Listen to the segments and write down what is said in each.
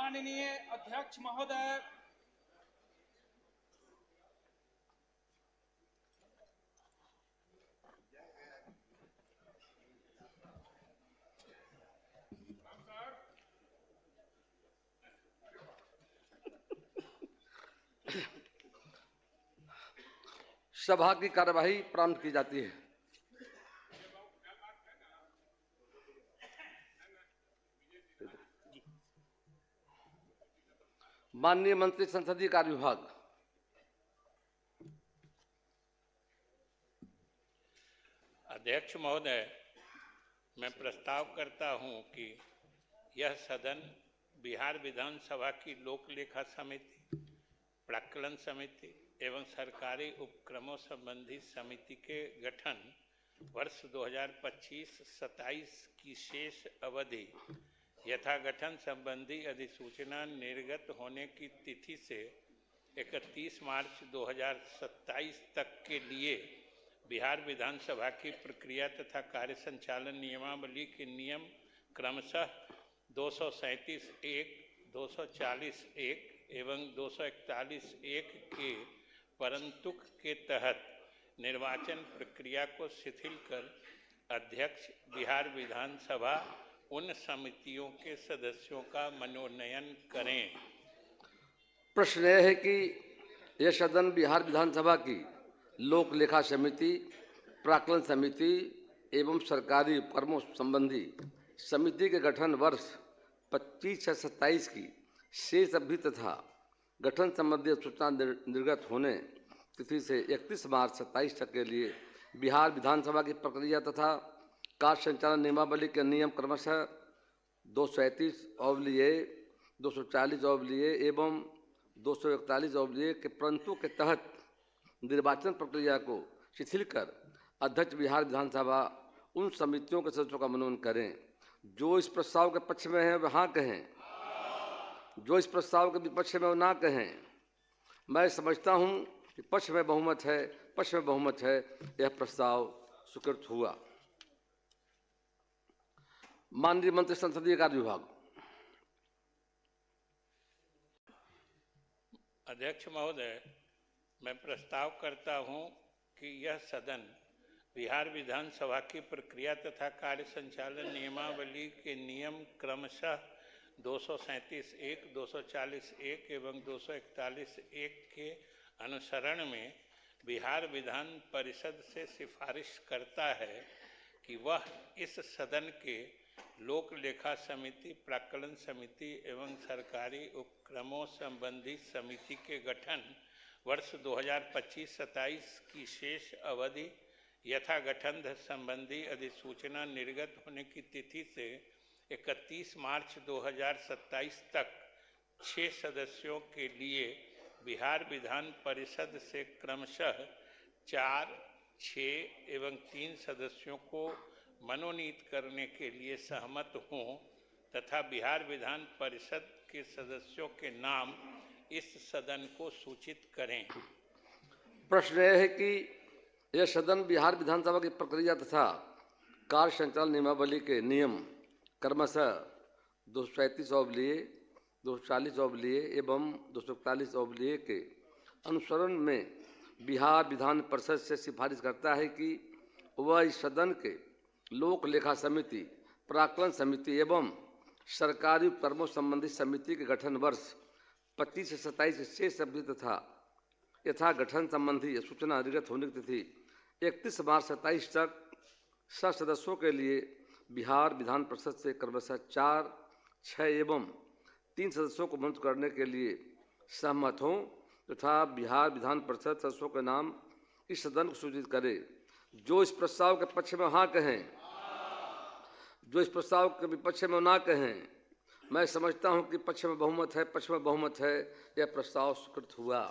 माननीय अध्यक्ष महोदय, सभा की कार्यवाही प्रारंभ की जाती है। माननीय मंत्री संसदीय कार्य विभाग। अध्यक्ष महोदय, मैं प्रस्ताव करता हूं कि यह सदन बिहार विधानसभा की लोक लेखा समिति, प्राक्कलन समिति एवं सरकारी उपक्रमों संबंधी समिति के गठन वर्ष 2025-27 की शेष अवधि यथा गठन संबंधी अधिसूचना निर्गत होने की तिथि से 31 मार्च 2027 तक के लिए बिहार विधानसभा की प्रक्रिया तथा कार्य संचालन नियमावली के नियम क्रमशः 237(1), 240(1) एवं 241(1) के परंतुक के तहत निर्वाचन प्रक्रिया को शिथिल कर अध्यक्ष बिहार विधानसभा उन समितियों के सदस्यों का मनोनयन करें। प्रश्न यह है कि यह सदन बिहार विधानसभा की लोक लेखा समिति, प्राक्कलन समिति एवं सरकारी उपक्रमों संबंधी समिति के गठन वर्ष 25 से 27 की शेष अवधि तथा गठन संबंधी सूचना निर्गत होने तिथि से 31 मार्च 27 तक के लिए बिहार विधानसभा की प्रक्रिया तथा कार्य संचालन नियमावली के नियम क्रमशः 237(a), 240(a) एवं 241(a) के परंतु के तहत निर्वाचन प्रक्रिया को शिथिल कर अध्यक्ष बिहार विधानसभा उन समितियों के सदस्यों का मनोनयन करें। जो इस प्रस्ताव के पक्ष में है वह हाँ कहें, जो इस प्रस्ताव के विपक्ष में वो ना कहें। मैं समझता हूं कि पक्ष में बहुमत है, यह प्रस्ताव स्वीकृत हुआ। माननीय मंत्री संसदीय कार्य विभाग। अध्यक्ष महोदय, मैं प्रस्ताव करता हूं कि यह सदन बिहार विधानसभा की प्रक्रिया तथा कार्य संचालन नियमावली के नियम क्रमशः 237(1), 240(1) एवं 241(1) के अनुसरण में बिहार विधान परिषद से सिफारिश करता है कि वह इस सदन के लोक लेखा समिति, प्राक्कलन समिति एवं सरकारी उपक्रमों संबंधी समिति के गठन वर्ष 2025-27 की शेष अवधि यथा गठन संबंधी अधिसूचना निर्गत होने की तिथि से 31 मार्च 2027 तक 6 सदस्यों के लिए बिहार विधान परिषद से क्रमशः 4, 6 एवं 3 सदस्यों को मनोनीत करने के लिए सहमत हों तथा बिहार विधान परिषद के सदस्यों के नाम इस सदन को सूचित करें। प्रश्न यह है कि यह सदन बिहार विधानसभा की प्रक्रिया तथा कार्य संचालन नियमावली के नियम क्रमशः 237(a), 240(a) एवं 241(a) के अनुसरण में बिहार विधान परिषद से सिफारिश करता है कि वह इस सदन के लोक लेखा समिति, प्राक्कलन समिति एवं सरकारी उपक्रमों संबंधी समिति के गठन वर्ष 25 से 27 की शेष अवधि तथा यथा गठन संबंधी सूचना निर्गत होने की तिथि 31 मार्च 27 तक 7 सदस्यों के लिए बिहार विधान परिषद से क्रमशः 4, 6 एवं 3 सदस्यों को मनोनीत करने के लिए सहमत हों तथा बिहार विधान परिषद सदस्यों के नाम इस सदन को सूचित करे। जो इस प्रस्ताव के पक्ष में हाँ कहें, जो इस प्रस्ताव के विपक्ष में ना कहें। मैं समझता हूं कि पक्ष में बहुमत है, यह प्रस्ताव स्वीकृत हुआ।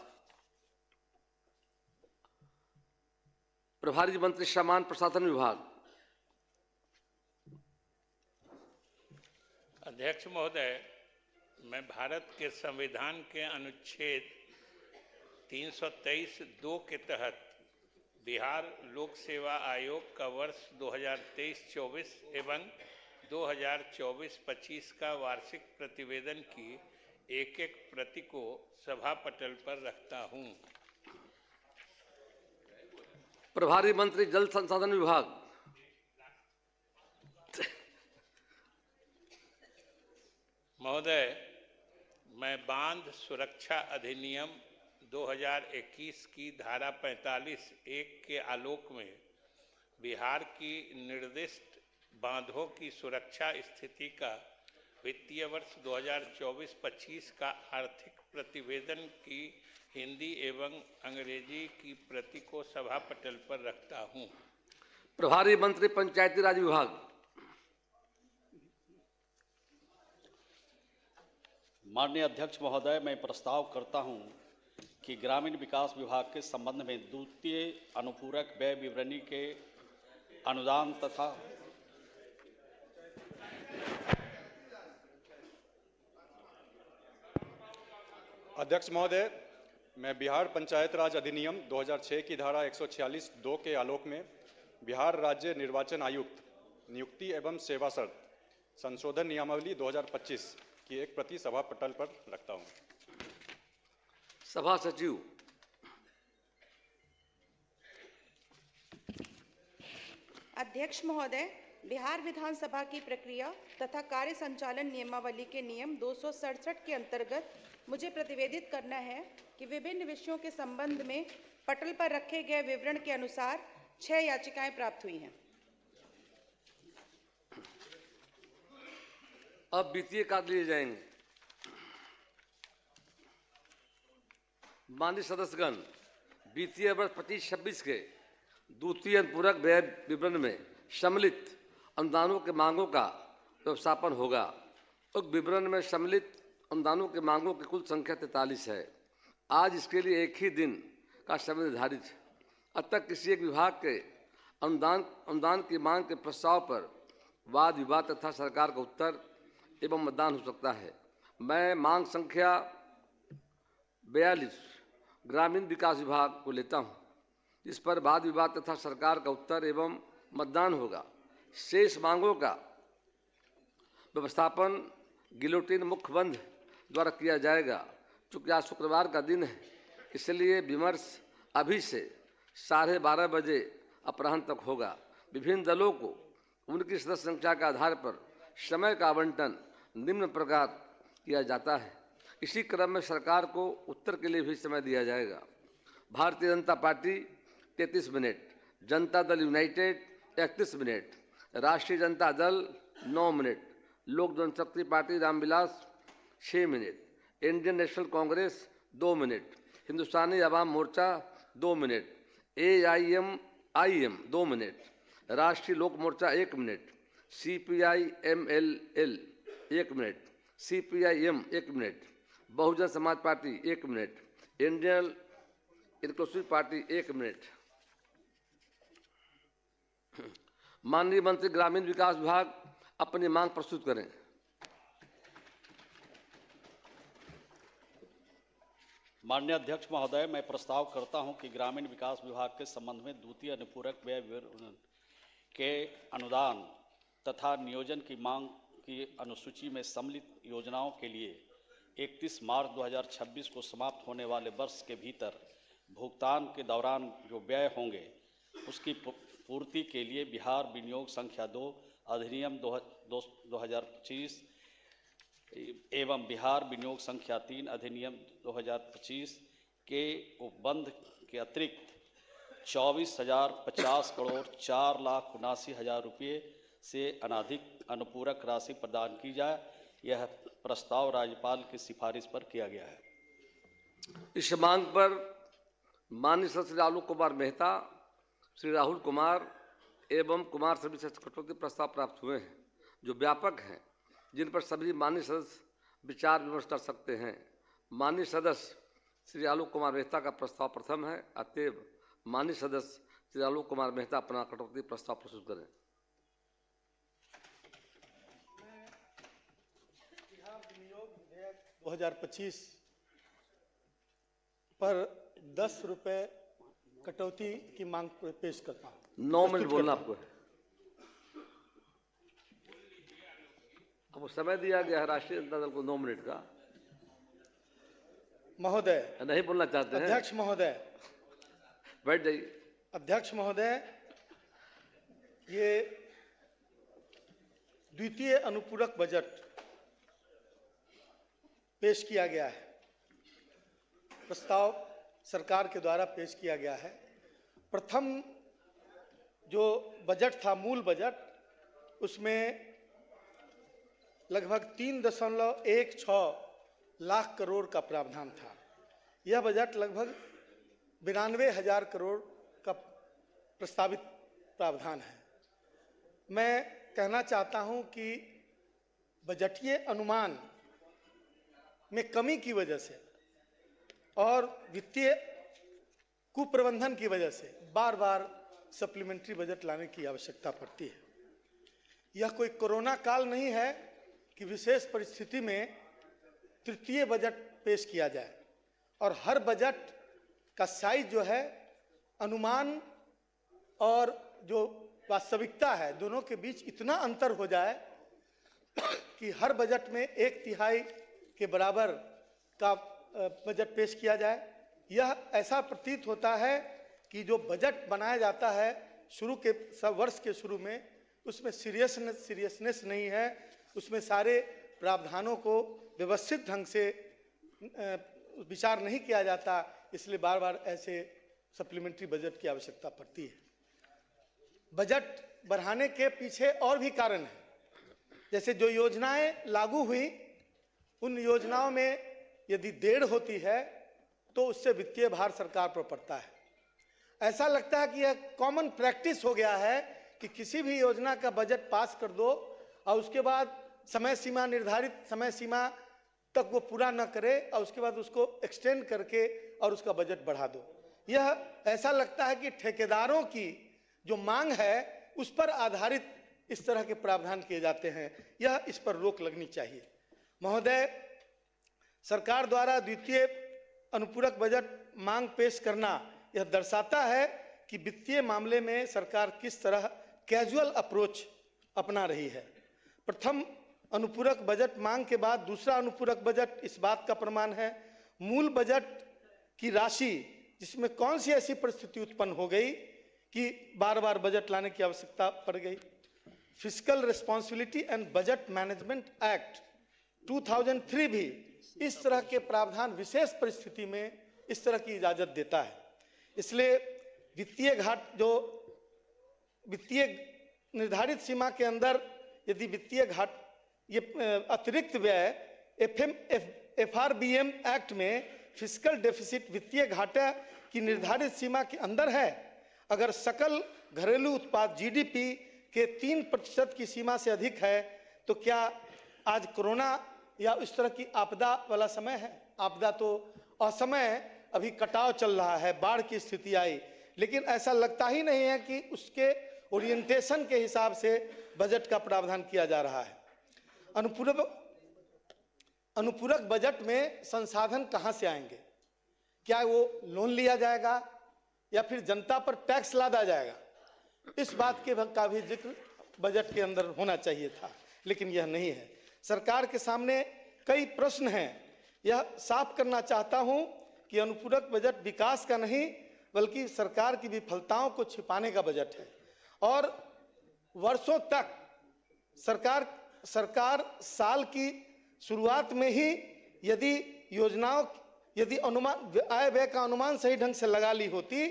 प्रभारी मंत्री सामान्य प्रशासन विभाग। अध्यक्ष महोदय, मैं भारत के संविधान के अनुच्छेद 323(2) के तहत बिहार लोक सेवा आयोग का वर्ष 2023-24 एवं 2024-25 का वार्षिक प्रतिवेदन की एक एक प्रति को सभा पटल पर रखता हूं। प्रभारी मंत्री जल संसाधन विभाग। महोदय, मैं बांध सुरक्षा अधिनियम 2021 की धारा 45(1) के आलोक में बिहार की निर्दिष्ट बांधों की सुरक्षा स्थिति का वित्तीय वर्ष 2024-25 का आर्थिक प्रतिवेदन की हिंदी एवं अंग्रेजी की प्रति को सभा पटल पर रखता हूं। प्रभारी मंत्री पंचायती राज विभाग। माननीय अध्यक्ष महोदय, मैं प्रस्ताव करता हूं कि ग्रामीण विकास विभाग के संबंध में द्वितीय अनुपूरक व्यय विवरणी के अनुदान तथा अध्यक्ष महोदय, मैं बिहार पंचायत राज अधिनियम 2006 की धारा 146(2) के आलोक में बिहार राज्य निर्वाचन आयुक्त नियुक्ति एवं सेवा शर्त संशोधन नियमावली 2025 की एक प्रति सभा पटल पर रखता हूं। सभा सचिव। अध्यक्ष महोदय, बिहार विधानसभा की प्रक्रिया तथा कार्य संचालन नियमावली के नियम 267 के अंतर्गत मुझे प्रतिवेदित करना है कि विभिन्न विषयों के संबंध में पटल पर रखे गए विवरण के अनुसार 6 याचिकाएं प्राप्त हुई हैं। अब वित्तीय कार्य लिए जाएंगे। माननीय सदस्यगण, वित्तीय वर्ष 25-26 के द्वितीय अनुपूरक व्यय विवरण में सम्मिलित अनुदानों के मांगों का व्यवस्थापन होगा। उक्त विवरण में सम्मिलित अनुदानों के मांगों की कुल संख्या 43 है। आज इसके लिए एक ही दिन का समय निर्धारित है। अतः किसी एक विभाग के अनुदान की मांग के प्रस्ताव पर वाद विवाद तथा सरकार का उत्तर एवं मतदान हो सकता है। मैं मांग संख्या 42 ग्रामीण विकास विभाग को लेता हूं, जिस पर वाद विवाद तथा सरकार का उत्तर एवं मतदान होगा। शेष मांगों का व्यवस्थापन गिलोटिन मुखबंध द्वारा किया जाएगा। चूँकि आज शुक्रवार का दिन है, इसलिए विमर्श अभी से 12:30 बजे अपराह्न तक होगा। विभिन्न दलों को उनकी सदस्य संख्या के आधार पर समय का आवंटन निम्न प्रकार किया जाता है। इसी क्रम में सरकार को उत्तर के लिए भी समय दिया जाएगा। Bharatiya Janata party 33 minute, Janata Dal United 31 minute, राष्ट्रीय Janata Dal 9 minute, Lok Janshakti Party Ramvilas 6 minute, Indian National Congress 2 minute, Hindustani Awam Morcha 2 minute, AIMIM 2 minute, Rashtriya Lok Morcha 1 minute, CPI-MLL 1 minute, CPI-M 1 minute, Bahujan Samaj Party 1 minute, Indian Inclusive Party 1 minute. माननीय मंत्री ग्रामीण विकास विभाग अपनी मांग प्रस्तुत करें। माननीय अध्यक्ष महोदय, मैं प्रस्ताव करता हूं कि ग्रामीण विकास विभाग के संबंध में द्वितीय अनुपूरक व्यय विवरण के अनुदान तथा नियोजन की मांग की अनुसूची में सम्मिलित योजनाओं के लिए 31 मार्च 2026 को समाप्त होने वाले वर्ष के भीतर भुगतान के दौरान जो व्यय होंगे उसकी पूर्ति के लिए बिहार विनियोग संख्या 2 अधिनियम 2025 एवं बिहार विनियोग संख्या 3 अधिनियम 2025 के उपबंध के अतिरिक्त 24,050 करोड़ 4,79,000 रुपये से अनधिक अनुपूरक राशि प्रदान की जाए। यह प्रस्ताव राज्यपाल की सिफारिश पर किया गया है। इस मांग पर माननीय सदस्य श्री आलोक कुमार मेहता, श्री राहुल कुमार एवं कुमार सभी से कटौती प्रस्ताव प्राप्त हुए हैं, जो व्यापक हैं, जिन पर सभी माननीय सदस्य विचार विमर्श कर सकते हैं। माननीय सदस्य श्री आलोक कुमार मेहता का प्रस्ताव प्रथम है। अतएव माननीय सदस्य श्री आलोक कुमार मेहता अपना कटौती प्रस्ताव प्रस्तुत करें। 2025 पर 10 रुपये कटौती की मांग पेश करता हूँ। 9 मिनट बोलना आपको है। अब समय दिया गया है राष्ट्रीय जनता दल को 9 मिनट का। महोदय, नहीं बोलना चाहते हैं? अध्यक्ष महोदय, बैठ जाइए। अध्यक्ष महोदय, ये द्वितीय अनुपूरक बजट पेश किया गया है। प्रस्ताव सरकार के द्वारा पेश किया गया है। प्रथम जो बजट था, मूल बजट, उसमें लगभग 3.16 लाख करोड़ का प्रावधान था। यह बजट लगभग 92,000 करोड़ का प्रस्तावित प्रावधान है। मैं कहना चाहता हूं कि बजटीय अनुमान में कमी की वजह से और वित्तीय कुप्रबंधन की वजह से बार बार सप्लीमेंट्री बजट लाने की आवश्यकता पड़ती है। यह कोई कोरोना काल नहीं है कि विशेष परिस्थिति में तृतीय बजट पेश किया जाए और हर बजट का साइज जो है, अनुमान और जो वास्तविकता है, दोनों के बीच इतना अंतर हो जाए कि हर बजट में 1/3 के बराबर का बजट पेश किया जाए। यह ऐसा प्रतीत होता है कि जो बजट बनाया जाता है शुरू के सब वर्ष के शुरू में, उसमें सीरियसनेस नहीं है, उसमें सारे प्रावधानों को व्यवस्थित ढंग से विचार नहीं किया जाता, इसलिए बार बार ऐसे सप्लीमेंट्री बजट की आवश्यकता पड़ती है। बजट बढ़ाने के पीछे और भी कारण है। जैसे जो योजनाएं लागू हुई, उन योजनाओं में यदि देर होती है तो उससे वित्तीय भार सरकार पर पड़ता है। ऐसा लगता है कि यह कॉमन प्रैक्टिस हो गया है कि किसी भी योजना का बजट पास कर दो और उसके बाद समय सीमा, निर्धारित समय सीमा तक वो पूरा न करे और उसके बाद उसको एक्सटेंड करके और उसका बजट बढ़ा दो। यह ऐसा लगता है कि ठेकेदारों की जो मांग है उस पर आधारित इस तरह के प्रावधान किए जाते हैं। यह इस पर रोक लगनी चाहिए। महोदय, सरकार द्वारा द्वितीय अनुपूरक बजट मांग पेश करना यह दर्शाता है कि वित्तीय मामले में सरकार किस तरह कैजुअल अप्रोच अपना रही है। प्रथम अनुपूरक बजट मांग के बाद दूसरा अनुपूरक बजट इस बात का प्रमाण है। मूल बजट की राशि, जिसमें कौन सी ऐसी परिस्थिति उत्पन्न हो गई कि बार बार बजट लाने की आवश्यकता पड़ गई। Fiscal responsibility and budget management act 2003 भी इस तरह के प्रावधान विशेष परिस्थिति में इस तरह की इजाजत देता है। इसलिए वित्तीय घाट, जो वित्तीय निर्धारित सीमा के अंदर यदि वित्तीय घाट, ये अतिरिक्त व्यय FRBM एक्ट में फिस्कल डेफिसिट वित्तीय घाटा की निर्धारित सीमा के अंदर है। अगर सकल घरेलू उत्पाद GDP के 3% की सीमा से अधिक है तो क्या आज कोरोना या इस तरह की आपदा वाला समय है? आपदा तो असमय, अभी कटाव चल रहा है, बाढ़ की स्थिति आई, लेकिन ऐसा लगता ही नहीं है कि उसके ओरिएंटेशन के हिसाब से बजट का प्रावधान किया जा रहा है। अनुपूरक बजट में संसाधन कहां से आएंगे? क्या वो लोन लिया जाएगा या फिर जनता पर टैक्स लादा जाएगा? इस बात के का भी जिक्र बजट के अंदर होना चाहिए था, लेकिन यह नहीं है। सरकार के सामने कई प्रश्न हैं। यह साफ करना चाहता हूं कि अनुपूरक बजट विकास का नहीं बल्कि सरकार की विफलताओं को छिपाने का बजट है। और वर्षों तक सरकार साल की शुरुआत में ही यदि अनुमान, आय व्यय का अनुमान सही ढंग से लगा ली होती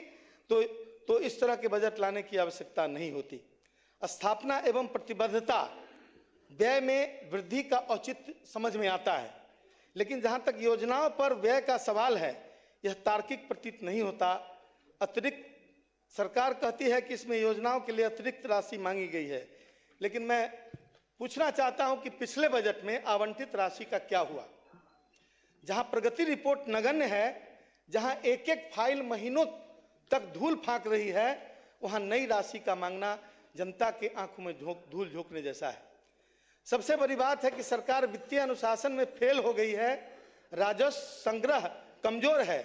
तो इस तरह के बजट लाने की आवश्यकता नहीं होती। स्थापना एवं प्रतिबद्धता व्यय में वृद्धि का औचित्य समझ में आता है, लेकिन जहां तक योजनाओं पर व्यय का सवाल है, यह तार्किक प्रतीत नहीं होता। अतिरिक्त सरकार कहती है कि इसमें योजनाओं के लिए अतिरिक्त राशि मांगी गई है, लेकिन मैं पूछना चाहता हूं कि पिछले बजट में आवंटित राशि का क्या हुआ? जहां प्रगति रिपोर्ट नगण्य है, जहां एक एक फाइल महीनों तक धूल फांक रही है, वहां नई राशि का मांगना जनता के आंखों में धूल झोंकने जैसा है। सबसे बड़ी बात है कि सरकार वित्तीय अनुशासन में फेल हो गई है। राजस्व संग्रह कमजोर है,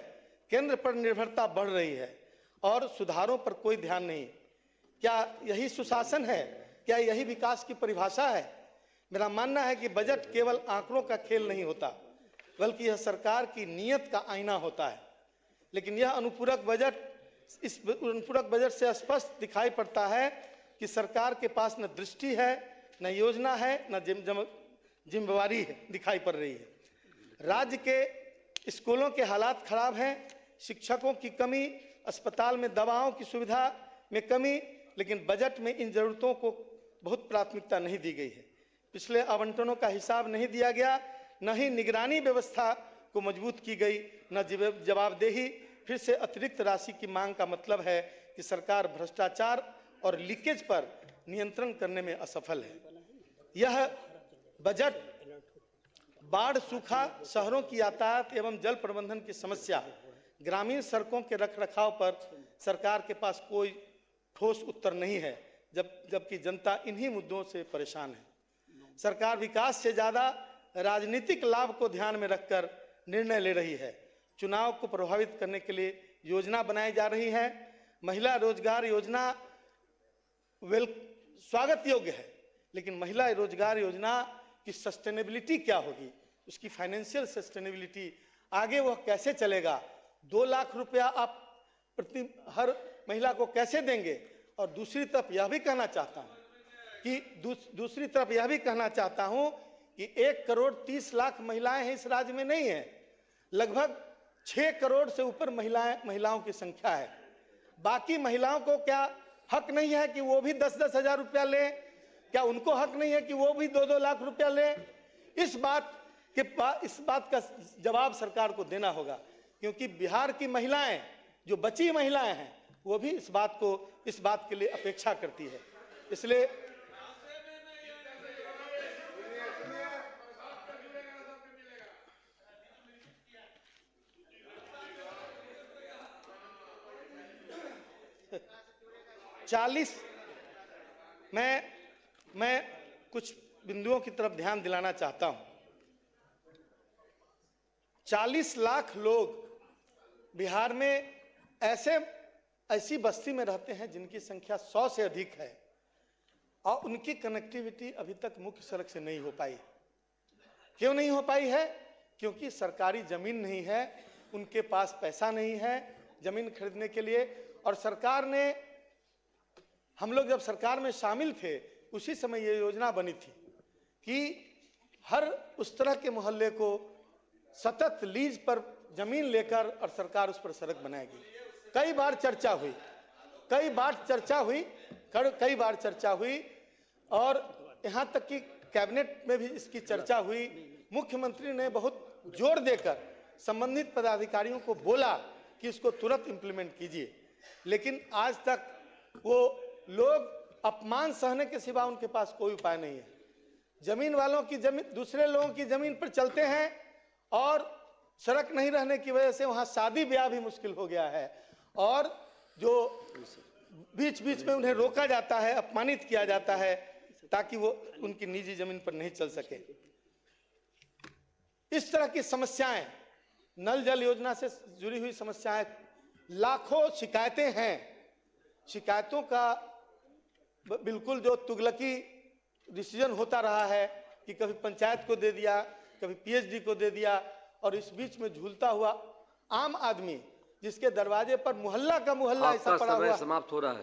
केंद्र पर निर्भरता बढ़ रही है और सुधारों पर कोई ध्यान नहीं। क्या यही सुशासन है? क्या यही विकास की परिभाषा है? मेरा मानना है कि बजट केवल आंकड़ों का खेल नहीं होता। बल्कि यह सरकार की नीयत का आईना होता है। लेकिन यह अनुपूरक बजट, इस अनुपूरक बजट से स्पष्ट दिखाई पड़ता है कि सरकार के पास न दृष्टि है, न योजना है, न जिम्मेवारी है दिखाई पड़ रही है। राज्य के स्कूलों के हालात खराब हैं, शिक्षकों की कमी, अस्पताल में दवाओं की सुविधा में कमी, लेकिन बजट में इन जरूरतों को बहुत प्राथमिकता नहीं दी गई है। पिछले आवंटनों का हिसाब नहीं दिया गया, न ही निगरानी व्यवस्था को मजबूत की गई, न जवाबदेही। फिर से अतिरिक्त राशि की मांग का मतलब है कि सरकार भ्रष्टाचार और लीकेज पर नियंत्रण करने में असफल है। यह बजट बाढ़, सूखा, शहरों की यातायात एवं जल प्रबंधन की समस्या, ग्रामीण सड़कों के रखरखाव पर सरकार के पास कोई ठोस उत्तर नहीं है, जबकि जनता इन्हीं मुद्दों से परेशान है। सरकार विकास से ज़्यादा राजनीतिक लाभ को ध्यान में रखकर निर्णय ले रही है। चुनाव को प्रभावित करने के लिए योजना बनाई जा रही है। महिला रोजगार योजना स्वागत योग्य है, लेकिन महिला रोजगार योजना की सस्टेनेबिलिटी क्या होगी, उसकी फाइनेंशियल सस्टेनेबिलिटी, आगे वह कैसे चलेगा? 2 लाख रुपया आप प्रति हर महिला को कैसे देंगे? और दूसरी तरफ यह भी कहना चाहता हूँ कि 1 करोड़ 30 लाख महिलाएं हैं इस राज्य में, नहीं है, लगभग 6 करोड़ से ऊपर महिलाओं की संख्या है। बाकी महिलाओं को क्या हक नहीं है कि वो भी 10-10 हजार रुपया लें? क्या उनको हक नहीं है कि वो भी 2-2 लाख रुपया लें? इस बात का जवाब सरकार को देना होगा, क्योंकि बिहार की महिलाएं, जो बची महिलाएं हैं, वो भी इस बात के लिए अपेक्षा करती है। इसलिए मैं कुछ बिंदुओं की तरफ ध्यान दिलाना चाहता हूं। 40 लाख लोग बिहार में ऐसी बस्ती में रहते हैं जिनकी संख्या 100 से अधिक है, और उनकी कनेक्टिविटी अभी तक मुख्य सड़क से नहीं हो पाई। क्यों नहीं हो पाई है? क्योंकि सरकारी जमीन नहीं है, उनके पास पैसा नहीं है जमीन खरीदने के लिए। और सरकार ने, हम लोग जब सरकार में शामिल थे, उसी समय ये योजना बनी थी कि हर उस तरह के मोहल्ले को सतत लीज पर जमीन लेकर और सरकार उस पर सड़क बनाएगी। कई बार चर्चा हुई और यहाँ तक कि कैबिनेट में भी इसकी चर्चा हुई। मुख्यमंत्री ने बहुत जोर देकर संबंधित पदाधिकारियों को बोला कि इसको तुरंत इंप्लीमेंट कीजिए, लेकिन आज तक वो लोग अपमान सहने के सिवा उनके पास कोई उपाय नहीं है। जमीन वालों की जमीन दूसरे लोगों की जमीन पर चलते हैं, और सड़क नहीं रहने की वजह से वहां शादी ब्याह भी मुश्किल हो गया है, और जो बीच बीच में उन्हें रोका जाता है, अपमानित किया जाता है, ताकि वो उनकी निजी जमीन पर नहीं चल सके। इस तरह की समस्याएं, नल जल योजना से जुड़ी हुई समस्याएं, लाखों शिकायतें हैं। शिकायतों का बिल्कुल जो तुगलकी डिसीजन होता रहा है कि कभी पंचायत को दे दिया, कभी पीएचडी को दे दिया, और इस बीच में झूलता हुआ आम आदमी, जिसके दरवाजे पर मोहल्ला का मोहल्ला ऐसा पड़ा हुआ, समाप्त हो रहा है।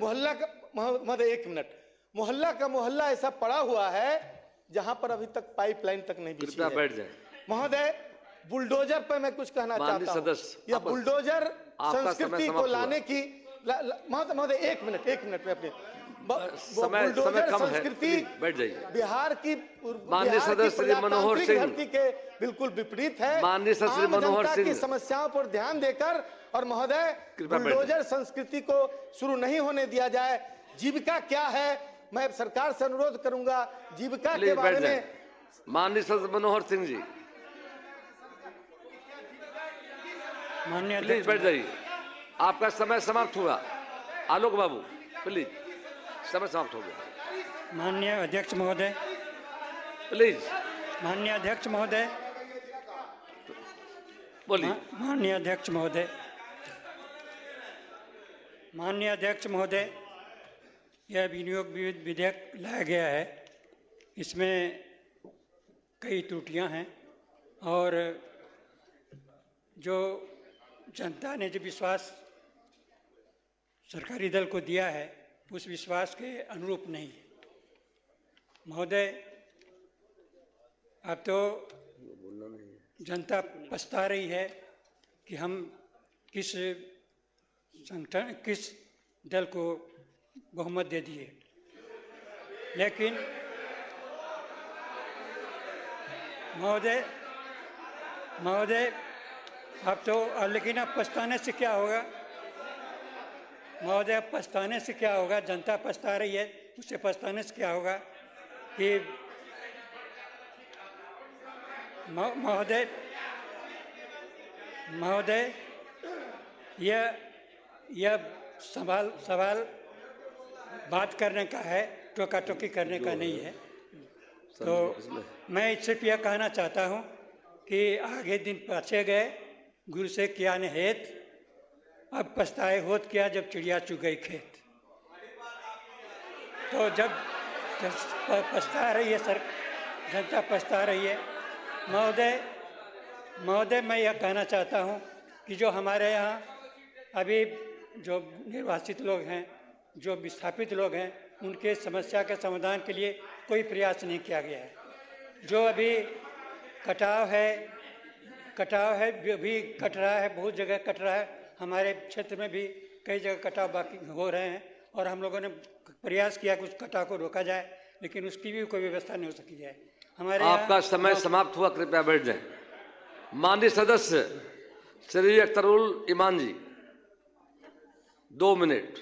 मोहल्ला का मोहल्ला ऐसा पड़ा हुआ है जहां पर अभी तक पाइपलाइन तक नहीं बिछी है। बैठ जाए महोदय, बुलडोजर पर मैं कुछ कहना चाहता हूं। यह बुलडोजर संस्कृति को लाने की, महोदय एक मिनट में अपने बुलडोजर संस्कृति बैठ जाइए। बिहार की सदस्य मनोहर सिंह धरती के बिल्कुल विपरीत है। माननीय सदस्य मनोहर सिंह की समस्याओं पर ध्यान देकर, और महोदय बुलडोजर संस्कृति को शुरू नहीं होने दिया जाए। जीविका क्या है, मैं सरकार से अनुरोध करूंगा जीविका के बारे में। माननीय सदस्य मनोहर सिंह जी, प्लीज बैठ जाइए, आपका समय समाप्त हुआ। आलोक बाबू प्लीज, समय समाप्त हो गया। माननीय अध्यक्ष महोदय, प्लीज। माननीय अध्यक्ष महोदय, बोलिए। माननीय अध्यक्ष महोदय, माननीय अध्यक्ष महोदय, यह विनियोग विधेयक लाया गया है, इसमें कई त्रुटियां हैं और जो जनता ने जो विश्वास सरकारी दल को दिया है उस विश्वास के अनुरूप नहीं है। महोदय, अब तो जनता पछता रही है कि हम किस संगठन किस दल को बहुमत दे दिए, लेकिन महोदय अब तो लेकिन अब पछताने से क्या होगा महोदय? पछताने से क्या होगा? जनता पछता रही है, उससे पछताने से क्या होगा कि महोदय यह सवाल बात करने का है, टोका टोकी करने का नहीं है। तो मैं सिर्फ यह कहना चाहता हूँ कि आगे दिन पाछे गए गुरु से किया ने हेत, अब पछताए होत क्या जब चिड़िया चुग गई खेत। तो जब पछता रही है जनता पछता रही है। महोदय मैं यह कहना चाहता हूँ कि जो हमारे यहाँ अभी जो निर्वासित लोग हैं, जो विस्थापित लोग हैं, उनके समस्या के समाधान के लिए कोई प्रयास नहीं किया गया है। जो अभी कटाव है जो भी कट रहा है, बहुत जगह कट रहा है, हमारे क्षेत्र में भी कई जगह कटाव बाकी हो रहे हैं और हम लोगों ने प्रयास किया कि उस कटाव को रोका जाए, लेकिन उसकी भी कोई व्यवस्था नहीं हो सकी है। हमारे आपका समय समाप्त हुआ, कृपया बैठ जाएं। माननीय सदस्य श्री अख्तरुल ईमान जी, 2 मिनट।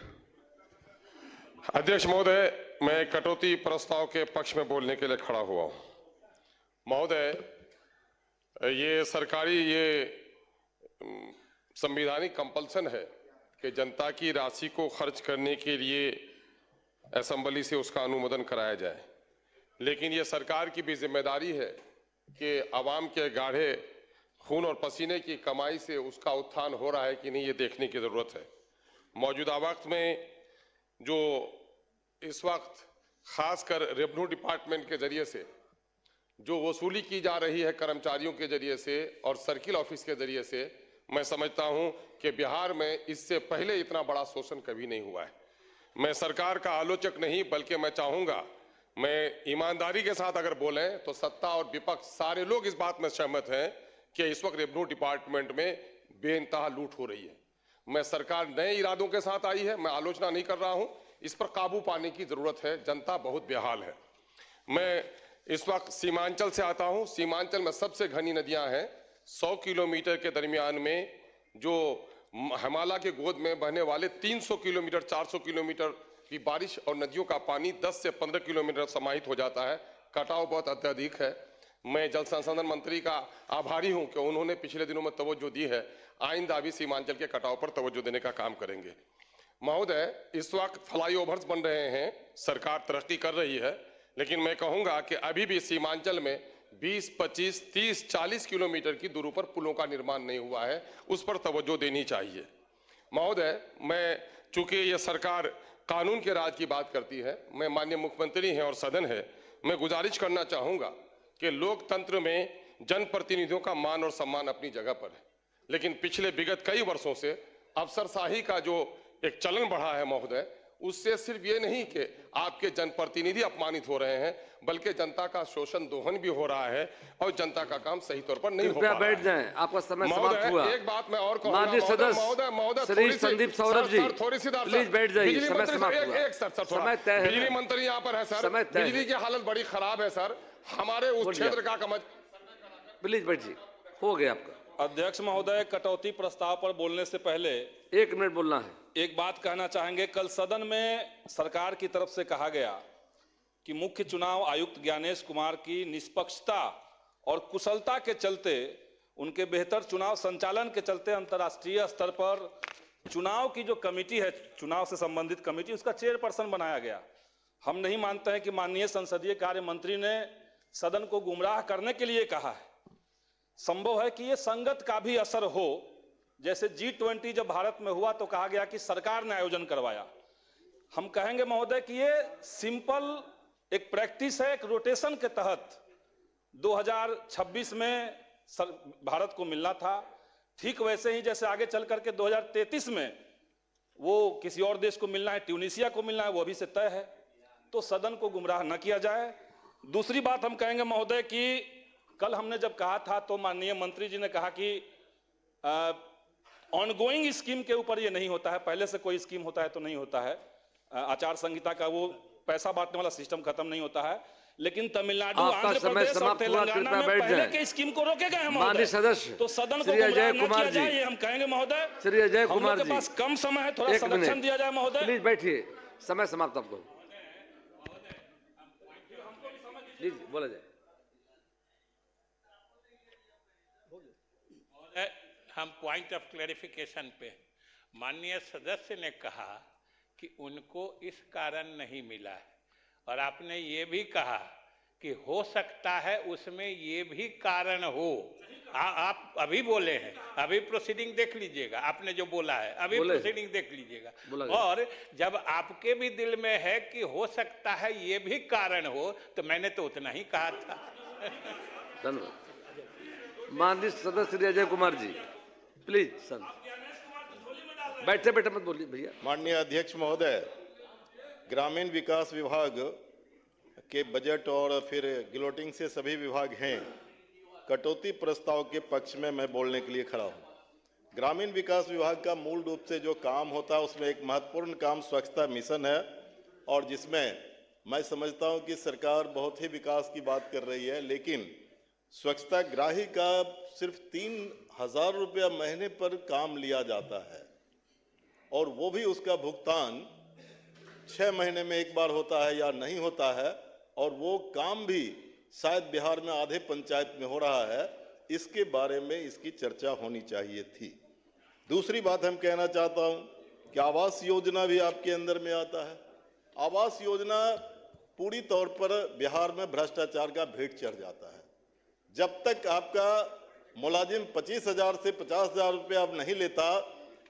अध्यक्ष महोदय, मैं कटौती प्रस्ताव के पक्ष में बोलने के लिए खड़ा हुआ हूं। महोदय, ये सरकारी संवैधानिक कंपल्सन है कि जनता की राशि को खर्च करने के लिए असेंबली से उसका अनुमोदन कराया जाए, लेकिन ये सरकार की भी जिम्मेदारी है कि आवाम के गाढ़े खून और पसीने की कमाई से उसका उत्थान हो रहा है कि नहीं, ये देखने की जरूरत है। मौजूदा वक्त में जो इस वक्त खासकर रेवेन्यू डिपार्टमेंट के जरिए से जो वसूली की जा रही है कर्मचारियों के जरिए से और सर्किल ऑफिस के जरिए से, मैं समझता हूं कि बिहार में इससे पहले इतना बड़ा शोषण कभी नहीं हुआ है। मैं सरकार का आलोचक नहीं, बल्कि मैं चाहूंगा, मैं ईमानदारी के साथ अगर बोलें तो सत्ता और विपक्ष सारे लोग इस बात में सहमत हैं कि इस वक्त रेवेन्यू डिपार्टमेंट में बेइंतहा लूट हो रही है। मैं सरकार नए इरादों के साथ आई है, मैं आलोचना नहीं कर रहा हूं, इस पर काबू पाने की जरूरत है। जनता बहुत बेहाल है। मैं इस वक्त सीमांचल से आता हूं। सीमांचल में सबसे घनी नदियां हैं। 100 किलोमीटर के दरमियान में जो हिमालय के गोद में बहने वाले 300 किलोमीटर 400 किलोमीटर की बारिश और नदियों का पानी 10 से 15 किलोमीटर समाहित हो जाता है। कटाव बहुत अत्यधिक है। मैं जल संसाधन मंत्री का आभारी हूं कि उन्होंने पिछले दिनों में तवज्जो दी है। आइंदा भी सीमांचल के कटाव पर तवज्जो देने का काम करेंगे। महोदय, इस वक्त फ्लाईओवर्स बन रहे हैं, सरकार तरक्की कर रही है, लेकिन मैं कहूंगा कि अभी भी सीमांचल में 20, 25, 30, 40 किलोमीटर की दूरी पर पुलों का निर्माण नहीं हुआ है, उस पर तवज्जो देनी चाहिए। महोदय, मैं चूंकि ये सरकार कानून के राज की बात करती है, मैं माननीय मुख्यमंत्री हैं और सदन है, मैं गुजारिश करना चाहूंगा कि लोकतंत्र में जनप्रतिनिधियों का मान और सम्मान अपनी जगह पर है, लेकिन पिछले विगत कई वर्षों से अफसरशाही का जो एक चलन बढ़ा है महोदय, उससे सिर्फ ये नहीं कि आपके जनप्रतिनिधि अपमानित हो रहे हैं, बल्कि जनता का शोषण दोहन भी हो रहा है और जनता का काम सही तौर पर नहीं हो पा रहा है। बैठ जाएं, आपका समय समाप्त हुआ। एक बात मैं और कहूंगा, माननीय सदस्य श्री संदीप सौरभ जी, थोड़ी सी प्लीज बैठ जाइए, समय समाप्त हुआ। एक सर समय तय है। बिजली मंत्री यहाँ पर है सर, बिजली की हालत बड़ी खराब है सर, हमारे उस क्षेत्र का कमज। प्लीज बैठिए, हो गया आपका। अध्यक्ष महोदय, कटौती प्रस्ताव पर बोलने से पहले 1 मिनट बोलना है। एक बात कहना चाहेंगे। कल सदन में सरकार की तरफ से कहा गया कि मुख्य चुनाव आयुक्त ज्ञानेश कुमार की निष्पक्षता और कुशलता के चलते, उनके बेहतर चुनाव संचालन के चलते अंतर्राष्ट्रीय स्तर पर चुनाव की जो कमेटी है, चुनाव से संबंधित कमेटी, उसका चेयरपर्सन बनाया गया। हम नहीं मानते हैं कि माननीय संसदीय कार्य मंत्री ने सदन को गुमराह करने के लिए कहा है। संभव है कि ये संगत का भी असर हो। जैसे G20 जब भारत में हुआ तो कहा गया कि सरकार ने आयोजन करवाया। हम कहेंगे महोदय कि ये सिंपल एक प्रैक्टिस है, एक रोटेशन के तहत 2026 में भारत को मिलना था, ठीक वैसे ही जैसे आगे चल करके 2033 में वो किसी और देश को मिलना है, ट्यूनीशिया को मिलना है, वो अभी से तय है। तो सदन को गुमराह न किया जाए। दूसरी बात हम कहेंगे महोदय कि कल हमने जब कहा था तो माननीय मंत्री जी ने कहा कि ऑनगोइंग स्कीम के ऊपर ये नहीं होता है, पहले से कोई स्कीम होता है तो नहीं होता है। आचार संहिता का वो पैसा बांटने वाला सिस्टम खत्म नहीं होता है, लेकिन तमिलनाडु, आंध्र प्रदेश और तेलंगाना में पहले के स्कीम को रोके गए हैं महोदय। सदस्य तो सदन को गुमराह न किया जाए, ये हम कहेंगे महोदय। श्री अजय हम कुमार लोग जी, के पास कम समय है, थोड़ा संरक्षण दिया जाए महोदय। प्लीज बैठिए, समय समाप्त। आपको प्लीज बोला जाए। हम पॉइंट ऑफ क्लैरिफिकेशन पे, माननीय सदस्य ने कहा कि उनको इस कारण नहीं मिला है, और आपने ये भी कहा कि हो सकता है उसमें ये भी कारण हो। आप अभी बोले हैं, अभी प्रोसीडिंग देख लीजिएगा, आपने जो बोला है अभी प्रोसीडिंग देख लीजिएगा। और जब आपके भी दिल में है कि हो सकता है ये भी कारण हो, तो मैंने तो उतना ही कहा था। धन्यवाद। माननीय सदस्य श्री अजय कुमार जी, प्लीज सर बैठे बैठे मत बोलिए भैया। माननीय अध्यक्ष महोदय, ग्रामीण विकास विभाग के बजट और फिर गिलोटिंग से सभी विभाग हैं, कटौती प्रस्ताव के पक्ष में मैं बोलने के लिए खड़ा हूं। ग्रामीण विकास विभाग का मूल रूप से जो काम होता है उसमें एक महत्वपूर्ण काम स्वच्छता मिशन है, और जिसमें मैं समझता हूं कि सरकार बहुत ही विकास की बात कर रही है, लेकिन स्वच्छता ग्राही का सिर्फ 3,000 रुपया महीने पर काम लिया जाता है, और वो भी उसका भुगतान 6 महीने में एक बार होता है या नहीं होता है, और वो काम भी शायद बिहार में आधे पंचायत में हो रहा है। इसके बारे में इसकी चर्चा होनी चाहिए थी। दूसरी बात हम कहना चाहता हूं कि आवास योजना भी आपके अंदर में आता है। आवास योजना पूरी तौर पर बिहार में भ्रष्टाचार का भेंट चढ़ जाता है। जब तक आपका मुलाजिम 25,000 से 50,000 रुपया अब नहीं लेता,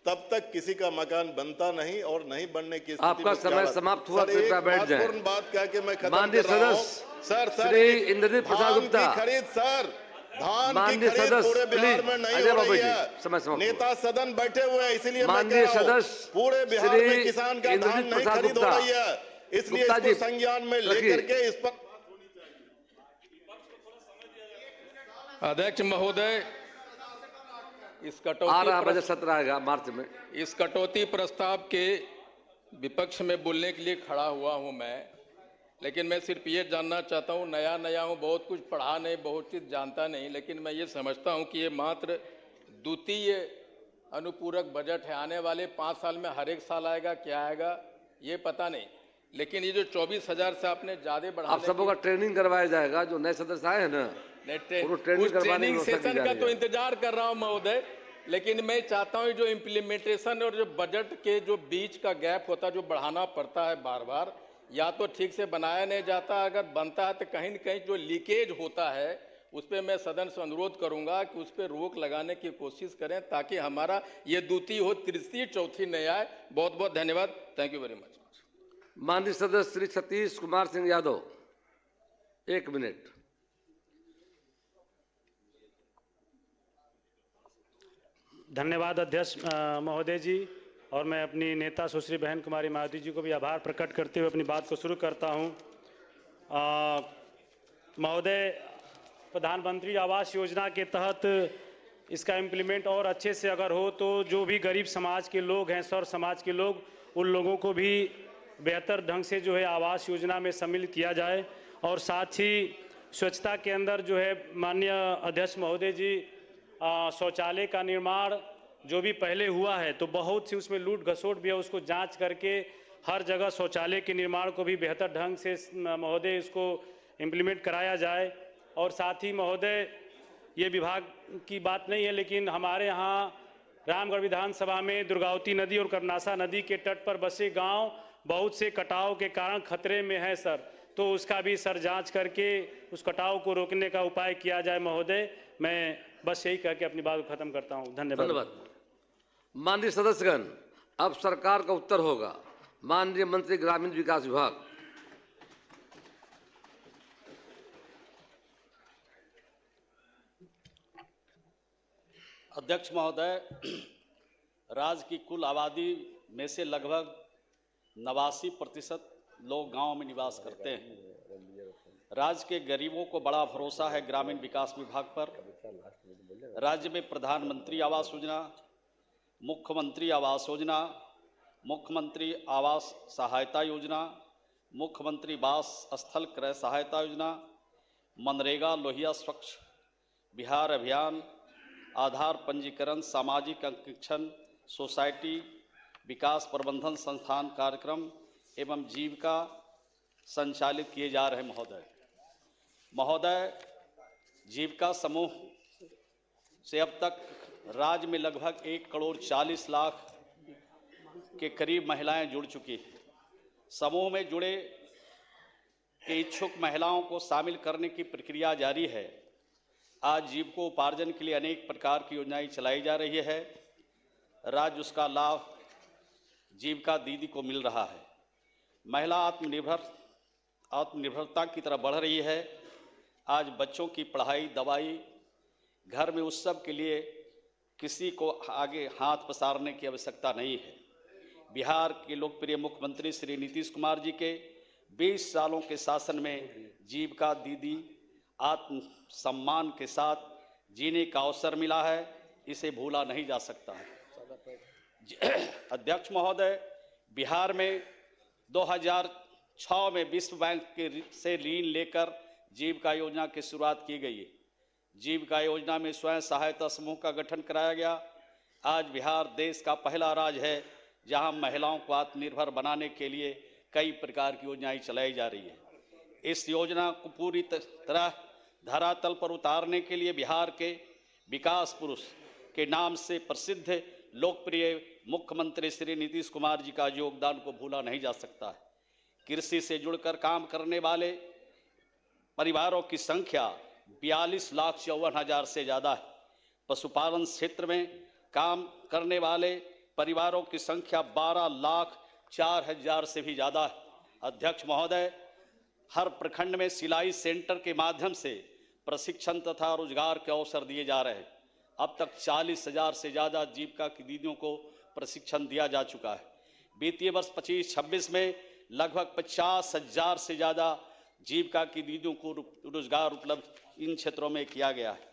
तब तक किसी का मकान बनता नहीं, और नहीं बनने की स्थिति आपका समय समाप्त हुआ, कृपया बैठ जाएं। महत्वपूर्ण बात कह के मैं खत्म माननीय कर रहा हूं। सदस्य श्री इंद्रजीत प्रसाद गुप्ता, खरीद सर, धान की माननीय खरीद सदस्य पूरे बिहार में नहीं हो रही है। समय समाप्त। नेता सदन बैठे हुए हैं, इसलिए मैं माननीय कह रहा हूं, सदस्य पूरे बिहार में किसान का धान नहीं खरीद हो रही है, इसलिए इसको संज्ञान में लेकर के इस पर। अध्यक्ष महोदय, इस बजट सत्र आएगा मार्च में। इस कटौती प्रस्ताव के विपक्ष में बोलने के लिए खड़ा हुआ हूं मैं, लेकिन मैं सिर्फ ये जानना चाहता हूं, नया हूं, बहुत कुछ पढ़ा नहीं, बहुत चीज जानता नहीं, लेकिन मैं ये समझता हूं कि ये मात्र द्वितीय अनुपूरक बजट है। आने वाले 5 साल में हर एक साल आएगा, क्या आएगा ये पता नहीं, लेकिन ये जो 24,000 से आपने ज्यादा बढ़ा, आप सबों का ट्रेनिंग करवाया जाएगा, जो नए सदस्य आए हैं ना, ट्रेनिंग सेशन का तो इंतजार कर रहा हूं महोदय, लेकिन मैं चाहता हूं जो इम्प्लीमेंटेशन और जो बजट के जो बीच का गैप होता है, जो बढ़ाना पड़ता है बार बार, या तो ठीक से बनाया नहीं जाता, अगर बनता है तो कहीं न कहीं जो लीकेज होता है उस पर मैं सदन से अनुरोध करूंगा कि उस पर रोक लगाने की कोशिश करें, ताकि हमारा ये द्वितीय हो, तृतीय चौथी नहीं आए। बहुत बहुत धन्यवाद। Thank you very much. माननीय सदस्य श्री सतीश कुमार सिंह यादव, 1 मिनट। धन्यवाद अध्यक्ष महोदय जी, और मैं अपनी नेता सुश्री बहन कुमारी मायावती जी को भी आभार प्रकट करते हुए अपनी बात को शुरू करता हूं। महोदय, प्रधानमंत्री आवास योजना के तहत इसका इम्प्लीमेंट और अच्छे से अगर हो तो जो भी गरीब समाज के लोग हैं, सौर समाज के लोग, उन लोगों को भी बेहतर ढंग से जो है आवास योजना में सम्मिलित किया जाए। और साथ ही स्वच्छता के अंदर जो है माननीय अध्यक्ष महोदय जी, शौचालय का निर्माण जो भी पहले हुआ है तो बहुत सी उसमें लूट घसोट भी है, उसको जांच करके हर जगह शौचालय के निर्माण को भी बेहतर ढंग से महोदय इसको इम्प्लीमेंट कराया जाए। और साथ ही महोदय, ये विभाग की बात नहीं है, लेकिन हमारे यहाँ रामगढ़ विधानसभा में दुर्गावती नदी और कर्मनासा नदी के तट पर बसे गांव बहुत से कटाव के कारण खतरे में है सर, तो उसका भी सर जांच करके उस कटाव को रोकने का उपाय किया जाए महोदय। मैं बस यही कह के अपनी बात को खत्म करता हूं। धन्यवाद। माननीय सदस्यगण, अब सरकार का उत्तर होगा। माननीय मंत्री ग्रामीण विकास विभाग। अध्यक्ष महोदय, राज्य की कुल आबादी में से लगभग 89% लोग गांव में निवास करते हैं। राज्य के गरीबों को बड़ा भरोसा है ग्रामीण विकास विभाग पर। राज्य में प्रधानमंत्री आवास योजना, मुख्यमंत्री आवास योजना, मुख्यमंत्री आवास सहायता योजना, मुख्यमंत्री वास स्थल क्रय सहायता योजना, मनरेगा लोहिया स्वच्छ बिहार अभियान, आधार पंजीकरण, सामाजिक अंकेक्षण, सोसाइटी विकास प्रबंधन संस्थान कार्यक्रम एवं जीविका संचालित किए जा रहे हैं। महोदय, जीविका समूह से अब तक राज्य में लगभग 1,40,00,000 के करीब महिलाएं जुड़ चुकी हैं। समूह में जुड़े के इच्छुक महिलाओं को शामिल करने की प्रक्रिया जारी है। आज जीविकोपार्जन के लिए अनेक प्रकार की योजनाएं चलाई जा रही है। राज्य उसका लाभ जीविका दीदी को मिल रहा है। महिला आत्मनिर्भरता की तरफ बढ़ रही है। आज बच्चों की पढ़ाई, दवाई, घर में उत्सव के लिए किसी को आगे हाथ पसारने की आवश्यकता नहीं है। बिहार के लोकप्रिय मुख्यमंत्री श्री नीतीश कुमार जी के 20 सालों के शासन में जीविका दीदी आत्म सम्मान के साथ जीने का अवसर मिला है। इसे भूला नहीं जा सकता है। अध्यक्ष महोदय, बिहार में 2006 में विश्व बैंक से ऋण लेकर जीविका योजना की शुरुआत की गई है। जीविका योजना में स्वयं सहायता समूह का गठन कराया गया। आज बिहार देश का पहला राज्य है जहां महिलाओं को आत्मनिर्भर बनाने के लिए कई प्रकार की योजनाएं चलाई जा रही है। इस योजना को पूरी तरह धरातल पर उतारने के लिए बिहार के विकास पुरुष के नाम से प्रसिद्ध लोकप्रिय मुख्यमंत्री श्री नीतीश कुमार जी का योगदान को भूला नहीं जा सकता है। कृषि से जुड़कर काम करने वाले परिवारों की संख्या 42,54,000 से ज़्यादा है। पशुपालन क्षेत्र में काम करने वाले परिवारों की संख्या 12,04,000 से भी ज़्यादा है। अध्यक्ष महोदय, हर प्रखंड में सिलाई सेंटर के माध्यम से प्रशिक्षण तथा रोजगार के अवसर दिए जा रहे हैं। अब तक 40,000 से ज़्यादा जीविका की दीदियों को प्रशिक्षण दिया जा चुका है। वित्तीय वर्ष 25-26 में लगभग 50,000 से ज़्यादा जीविका की दीदियों को रोजगार उपलब्ध इन क्षेत्रों में किया गया है।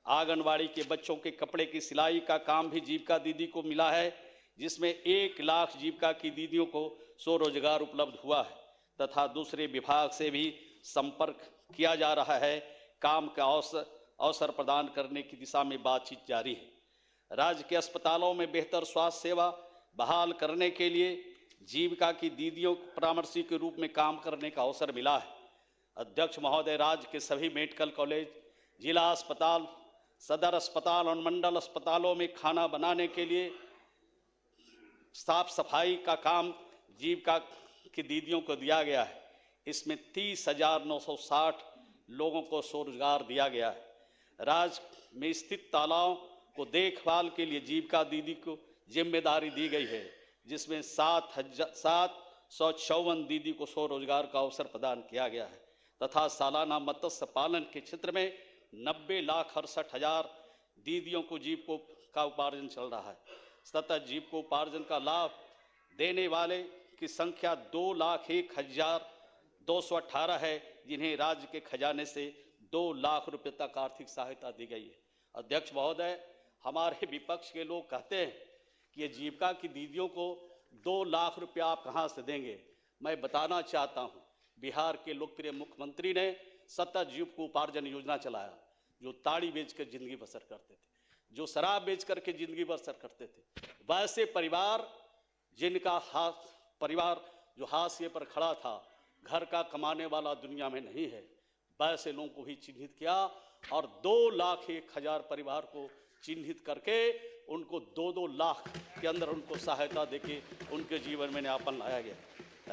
आंगनवाड़ी के बच्चों के कपड़े की सिलाई का काम भी जीविका दीदी को मिला है, जिसमें 1 लाख जीविका की दीदियों को स्वरोजगार उपलब्ध हुआ है तथा दूसरे विभाग से भी संपर्क किया जा रहा है। काम का अवसर प्रदान करने की दिशा में बातचीत जारी है। राज्य के अस्पतालों में बेहतर स्वास्थ्य सेवा बहाल करने के लिए जीविका की दीदियों को परामर्शी के रूप में काम करने का अवसर मिला है। अध्यक्ष महोदय, राज्य के सभी मेडिकल कॉलेज, जिला अस्पताल, सदर अस्पताल और मंडल अस्पतालों में खाना बनाने के लिए साफ सफाई का काम जीविका की दीदियों को दिया गया है। इसमें 30,960 लोगों को स्वरोजगार दिया गया है। राज्य में स्थित तालाबों को देखभाल के लिए जीविका दीदी को जिम्मेदारी दी गई है, जिसमें 754 दीदी को स्वरोजगार का अवसर प्रदान किया गया है तथा सालाना मत्स्य पालन के क्षेत्र में 90,68,000 दीदियों को जीविका उपार्जन चल रहा है। सतत जीविकोपार्जन का लाभ देने वाले की संख्या 2,01,218 है, जिन्हें राज्य के खजाने से 2 लाख रुपए तक आर्थिक सहायता दी गई है। अध्यक्ष महोदय, हमारे विपक्ष के लोग कहते हैं कि ये जीविका की दीदियों को 2 लाख रुपया आप कहाँ से देंगे। मैं बताना चाहता हूँ, बिहार के लोकप्रिय मुख्यमंत्री ने सतत जीविकोपार्जन योजना चलाया। जो ताड़ी बेचकर जिंदगी बसर करते थे, जो शराब बेच करके जिंदगी बसर करते थे, वैसे परिवार जिनका परिवार जो हाशिए पर खड़ा था, घर का कमाने वाला दुनिया में नहीं है, वैसे लोगों को भी चिन्हित किया और 2,01,000 परिवार को चिन्हित करके उनको 2-2 लाख के अंदर उनको सहायता देके उनके जीवन में नयापन लाया गया।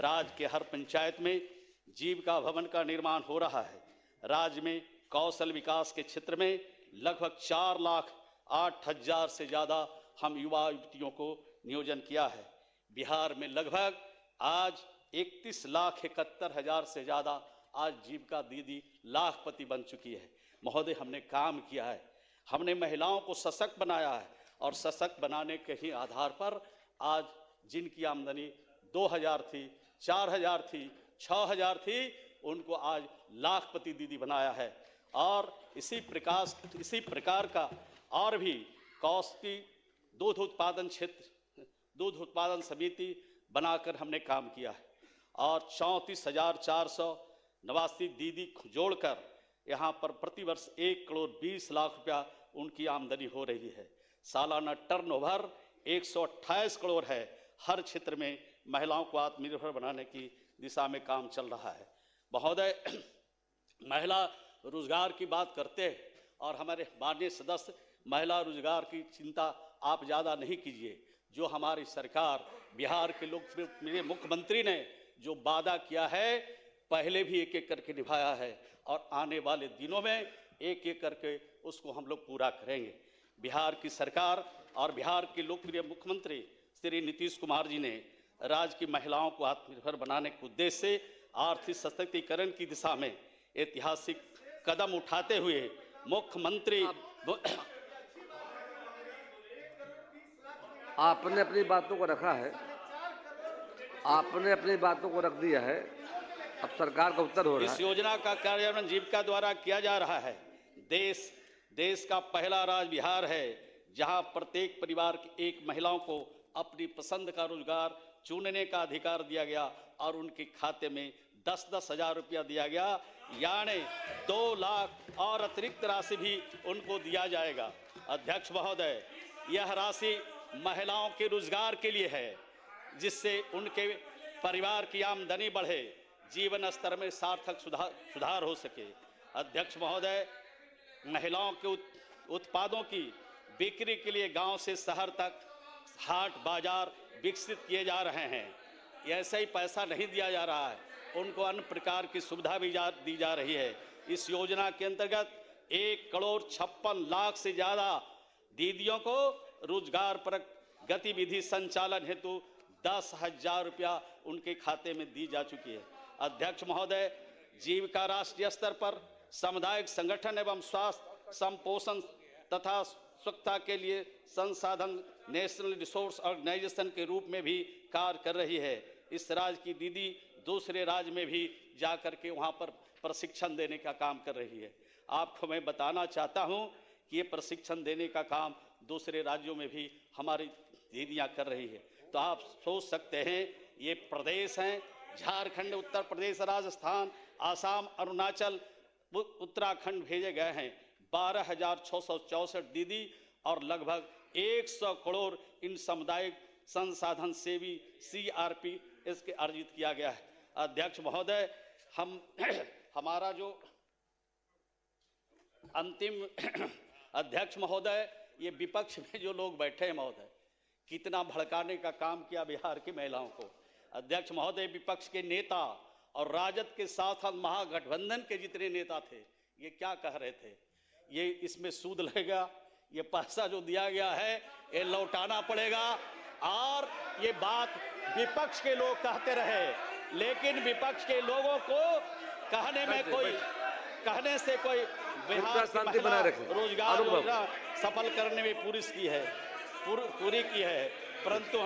राज्य के हर पंचायत में जीविका भवन का निर्माण हो रहा है। राज्य में कौशल विकास के क्षेत्र में लगभग 4,08,000 से ज़्यादा हम युवा युवतियों को नियोजन किया है। बिहार में लगभग आज 31,71,000 से ज़्यादा आज जीविका दीदी लाखपति बन चुकी है। महोदय, हमने काम किया है। हमने महिलाओं को सशक्त बनाया है और सशक्त बनाने के ही आधार पर आज जिनकी आमदनी 2000 थी, 4000 थी, 6000 थी, उनको आज लाखपति दीदी बनाया है। और इसी प्रकार का और भी कौशकी दूध उत्पादन क्षेत्र, दूध उत्पादन समिति बनाकर हमने काम किया है और 34,489 दीदी जोड़कर यहाँ पर प्रतिवर्ष 1,20,00,000 रुपया उनकी आमदनी हो रही है। सालाना टर्नओवर 128 करोड़ है। हर क्षेत्र में महिलाओं को आत्मनिर्भर बनाने की दिशा में काम चल रहा है। महोदय, महिला रोजगार की बात करते हैं और हमारे माननीय सदस्य महिला रोजगार की चिंता आप ज़्यादा नहीं कीजिए। जो हमारी सरकार, बिहार के लोकप्रिय मुख्यमंत्री ने जो वादा किया है पहले भी एक एक करके निभाया है और आने वाले दिनों में एक एक करके उसको हम लोग पूरा करेंगे। बिहार की सरकार और बिहार के लोकप्रिय मुख्यमंत्री श्री नीतीश कुमार जी ने राज्य की महिलाओं को आत्मनिर्भर बनाने के उद्देश्य से आर्थिक सशक्तिकरण की दिशा में ऐतिहासिक कदम उठाते हुए मुख्यमंत्री आपने अपनी बातों को रखा है, आपने अपनी बातों को रख दिया है, अब सरकार का उत्तर हो रहा है। इस योजना का कार्यान्वयन जीविका द्वारा किया जा रहा है। देश का पहला राज्य बिहार है जहां प्रत्येक परिवार की एक महिलाओं को अपनी पसंद का रोजगार चुनने का अधिकार दिया गया और उनके खाते में 10-10 हजार रुपया दिया गया, यानी 2 लाख और अतिरिक्त राशि भी उनको दिया जाएगा। अध्यक्ष महोदय, यह राशि महिलाओं के रोजगार के लिए है जिससे उनके परिवार की आमदनी बढ़े, जीवन स्तर में सार्थक सुधार हो सके। अध्यक्ष महोदय, महिलाओं के उत्पादों की बिक्री के लिए गांव से शहर तक हाट बाजार विकसित किए जा रहे हैं। ऐसे ही पैसा नहीं दिया जा रहा है, उनको अन्य प्रकार की सुविधा भी दी जा रही है। इस योजना के अंतर्गत 1,56,00,000 से ज़्यादा दीदियों को रोजगार पर गतिविधि संचालन हेतु 10,000 रुपया उनके खाते में दी जा चुकी है। अध्यक्ष महोदय, जीविका राष्ट्रीय स्तर पर सामुदायिक संगठन एवं स्वास्थ्य संपोषण तथा स्वच्छता के लिए संसाधन नेशनल रिसोर्स ऑर्गेनाइजेशन के रूप में भी कार्य कर रही है। इस राज्य की दीदी दूसरे राज्य में भी जाकर के वहाँ पर प्रशिक्षण देने का काम कर रही है। आपको मैं बताना चाहता हूँ कि ये प्रशिक्षण देने का काम दूसरे राज्यों में भी हमारी दीदियाँ कर रही है। तो आप सोच सकते हैं ये प्रदेश हैं, झारखंड, उत्तर प्रदेश, राजस्थान, आसाम, अरुणाचल, उत्तराखंड भेजे गए हैं 12,664 दीदी और लगभग 100 करोड़ इन सामुदायिक संसाधन सेवी CRP इसके अर्जित किया गया है। अध्यक्ष महोदय, हमारा जो अंतिम अध्यक्ष महोदय, ये विपक्ष में जो लोग बैठे हैं महोदय, कितना भड़काने का काम किया बिहार की महिलाओं को। अध्यक्ष महोदय, विपक्ष के नेता और राजद के साथ महागठबंधन के जितने नेता थे ये क्या कह रहे थे, ये इसमें सूद लगेगा, ये पैसा जो दिया गया है ये लौटाना पड़ेगा। और ये बात विपक्ष के लोग कहते रहे, लेकिन विपक्ष के लोगों को कहने से कोई बिहार की महिला रोजगार योजना सफल करने में पूरी की है, परंतु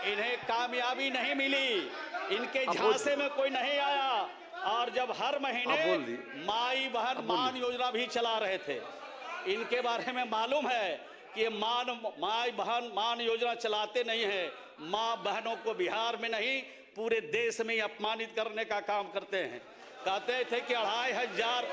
इन्हें कामयाबी नहीं मिली, इनके झांसे में कोई नहीं आया। और जब हर महीने माई बहन मान योजना भी चला रहे थे, इनके बारे में मालूम है कि माई बहन मान योजना चलाते नहीं है, माँ बहनों को बिहार में नहीं पूरे देश में अपमानित करने का काम करते हैं। कहते थे कि 2,500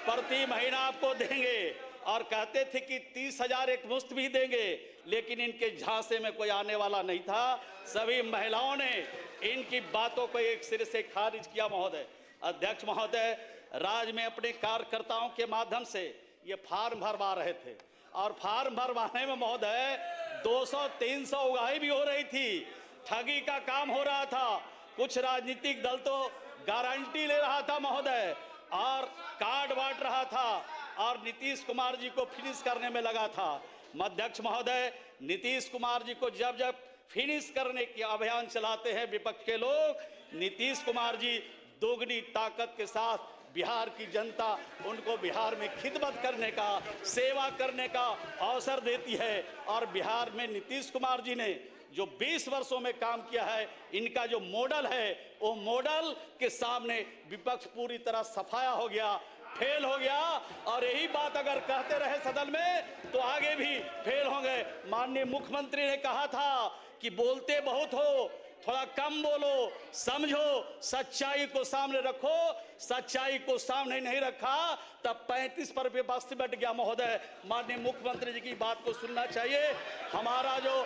प्रति महीना आपको देंगे और कहते थे कि 30,000 एक मुश्त भी देंगे, लेकिन इनके झांसे में कोई आने वाला नहीं था। सभी महिलाओं ने इनकी बातों को एक सिरे से खारिज किया। महोदय, अध्यक्ष महोदय, राज्य में अपने कार्यकर्ताओं के माध्यम से ये फार्म भरवा रहे थे और फार्म भरवाने में महोदय 200-300 उगाही भी हो रही थी, ठगी का काम हो रहा था। कुछ राजनीतिक दल तो गारंटी ले रहा था महोदय और कार्ड बांट रहा था और नीतीश कुमार जी को फिनिश करने में लगा था। अध्यक्ष महोदय, नीतीश कुमार जी को जब फिनिश करने की अभियान चलाते हैं विपक्ष के लोग, नीतीश कुमार जी दोगुनी ताकत के साथ बिहार की जनता उनको बिहार में खिदमत करने का, सेवा करने का अवसर देती है। और बिहार में नीतीश कुमार जी ने जो 20 वर्षों में काम किया है, इनका जो मॉडल है, वो मॉडल के सामने विपक्ष पूरी तरह सफाया हो गया, फेल हो गया। और यही बात अगर कहते रहे सदन में तो आगे भी फेल होंगे। माननीय मुख्यमंत्री ने कहा था कि बोलते बहुत हो, थोड़ा कम बोलो, समझो, सच्चाई को सामने रखो। सच्चाई को सामने नहीं रखा तब 35 पर विपक्ष बैठ गया। महोदय, माननीय मुख्यमंत्री जी की बात को सुनना चाहिए। हमारा जो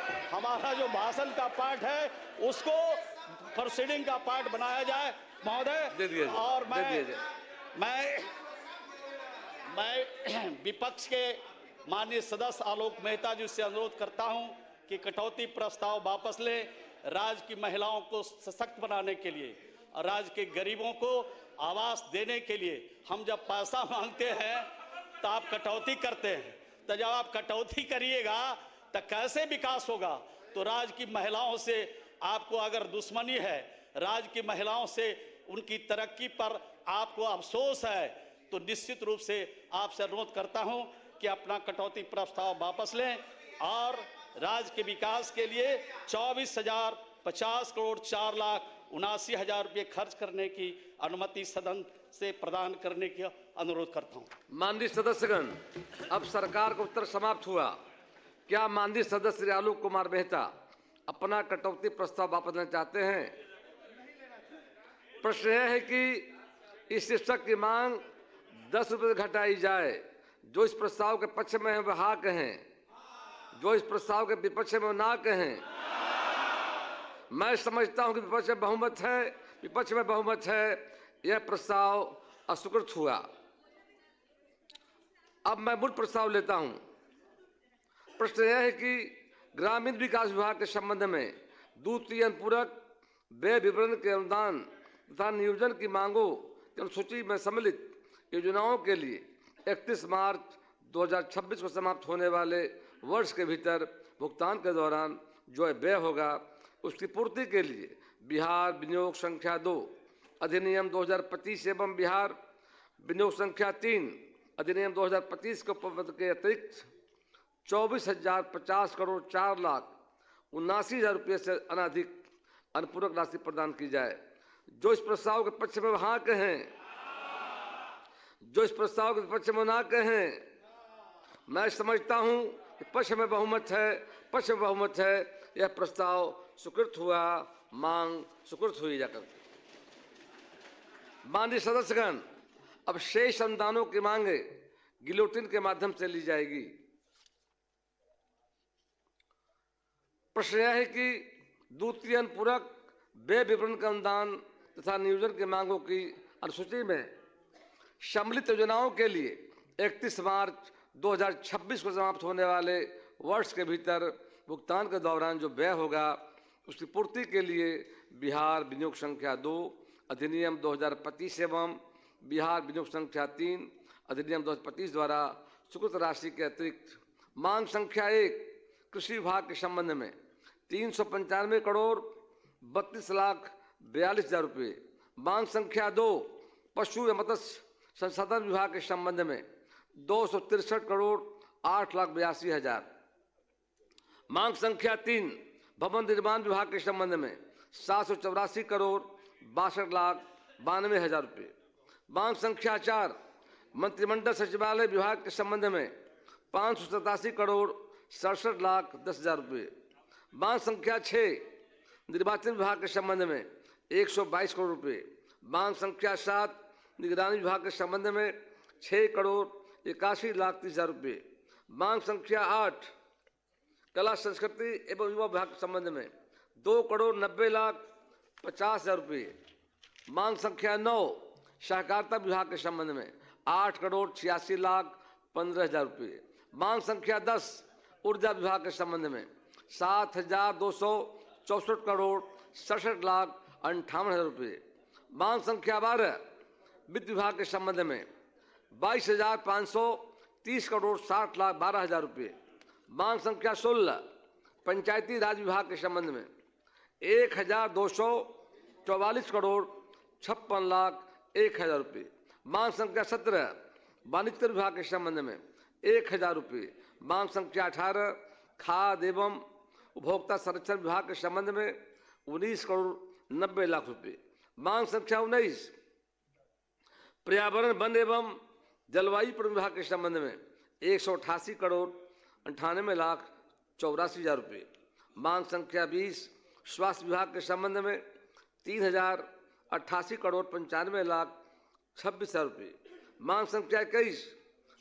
भाषण का पार्ट है उसको प्रोसीडिंग का पार्ट बनाया जाए महोदय। और मैं विपक्ष के माननीय सदस्य आलोक मेहता जी से अनुरोध करता हूं कि कटौती प्रस्ताव वापस लें। राज्य की महिलाओं को सशक्त बनाने के लिए और राज्य के गरीबों को आवास देने के लिए हम जब पैसा मांगते हैं तो आप कटौती करते हैं। तो जब आप कटौती करिएगा तो कैसे विकास होगा? तो राज्य की महिलाओं से आपको अगर दुश्मनी है, राज्य की महिलाओं से उनकी तरक्की पर आपको अफसोस है, तो निश्चित रूप से आपसे अनुरोध करता हूं कि अपना कटौती प्रस्ताव वापस लें और राज्य के विकास के लिए 24,050 करोड़ 4,79,000 रुपये खर्च करने की अनुमति सदन से प्रदान करने का अनुरोध करता हूं। माननीय सदस्यगण, अब सरकार का उत्तर समाप्त हुआ। क्या माननीय सदस्य श्री आलोक कुमार मेहता अपना कटौती प्रस्ताव वापस लेना चाहते हैं? प्रश्न यह है कि इस शिक्षक की मांग 10 रुपये घटाई जाए। जो इस प्रस्ताव के पक्ष में है वह हाँ कहें, जो इस प्रस्ताव के विपक्ष में ना कहें। मैं समझता हूं कि विपक्ष में बहुमत है, यह प्रस्ताव अस्वीकृत हुआ। अब मैं मूल प्रस्ताव लेता हूं। प्रश्न यह है कि ग्रामीण विकास विभाग के संबंध में द्वितीय अनुपूरक व्यय विवरण के अनुदान तथा नियोजन की मांगों की अनुसूची में सम्मिलित योजनाओं के लिए 31 मार्च 2026 को समाप्त होने वाले वर्ष के भीतर भुगतान के दौरान जो व्यय होगा उसकी पूर्ति के लिए बिहार विनियोग संख्या 2 अधिनियम 2025 एवं बिहार विनियोग संख्या 3 अधिनियम 2025 के उपबद्ध के अतिरिक्त 24,050 करोड़ 4,79,000 रुपये से अनधिक अनुपूरक राशि प्रदान की जाए। जो इस प्रस्ताव के पक्ष में हाँ कहें, जो इस प्रस्ताव के पक्ष में ना कहें। मैं समझता हूं कि पक्ष में बहुमत है, यह प्रस्ताव स्वीकृत हुआ, मांग स्वीकृत हुई जाकर। माननीय सदस्यगण, अब शेष अनुदानों की मांगे गिलोटिन के माध्यम से ली जाएगी। प्रश्न यह है कि द्वितीय अनुपूरक व्यय विवरण का अनुदान तथा नियोजन की मांगों की अनुसूची में सम्मिलित योजनाओं के लिए 31 मार्च 2026 को समाप्त होने वाले वर्ष के भीतर भुगतान के दौरान जो व्यय होगा उसकी पूर्ति के लिए बिहार विनियोग संख्या 2 अधिनियम 2025 एवं बिहार विनियोग संख्या 3 अधिनियम 2025 द्वारा स्वीकृत राशि के अतिरिक्त मांग संख्या 1 कृषि विभाग के संबंध में 395 करोड़ 32,42,000 रुपये। मांग संख्या 2 पशु एवं मत्स्य संसाधन विभाग के संबंध में 263 करोड़ 8,82,000। मांग संख्या 3 भवन निर्माण विभाग के संबंध में 784 करोड़ 62,92,000 रुपये। मांग संख्या 4 मंत्रिमंडल सचिवालय विभाग के संबंध में 587 करोड़ 67,10,000 रुपये। मांग संख्या 6 निर्वाचन विभाग के संबंध में 122 करोड़ रुपये। मांग संख्या 7 निगरानी विभाग के संबंध में 6 करोड़ 81,30,000 रुपये। मांग संख्या 8 कला संस्कृति एवं युवा विभाग के संबंध में 2 करोड़ 90,50,000 रुपये। मांग संख्या 9 सहकारिता विभाग के संबंध में 8 करोड़ 86,15,000 रुपये। मांग संख्या 10 ऊर्जा विभाग के संबंध में 7,264 करोड़ 67,58,000 रुपये। मांग संख्या 12 वित्त विभाग के संबंध में 22,530 करोड़ 60,12,000 रुपये। मांग संख्या 16 पंचायती राज विभाग के संबंध में 1,244 करोड़ 56,01,000 रुपये। मांग संख्या 17 वाणिज्य विभाग के संबंध में 1,000 रुपये। मांग संख्या 18 खाद्य एवं उपभोक्ता संरक्षण विभाग के संबंध में 19,90,00,000 रुपये। मांग संख्या 19 पर्यावरण वन एवं जलवायु परिवर्तन विभाग के संबंध में 188,98,84,000 रुपये। मांग संख्या 20 स्वास्थ्य विभाग के संबंध में 3,088,95,26,000 रुपये। मांग संख्या 21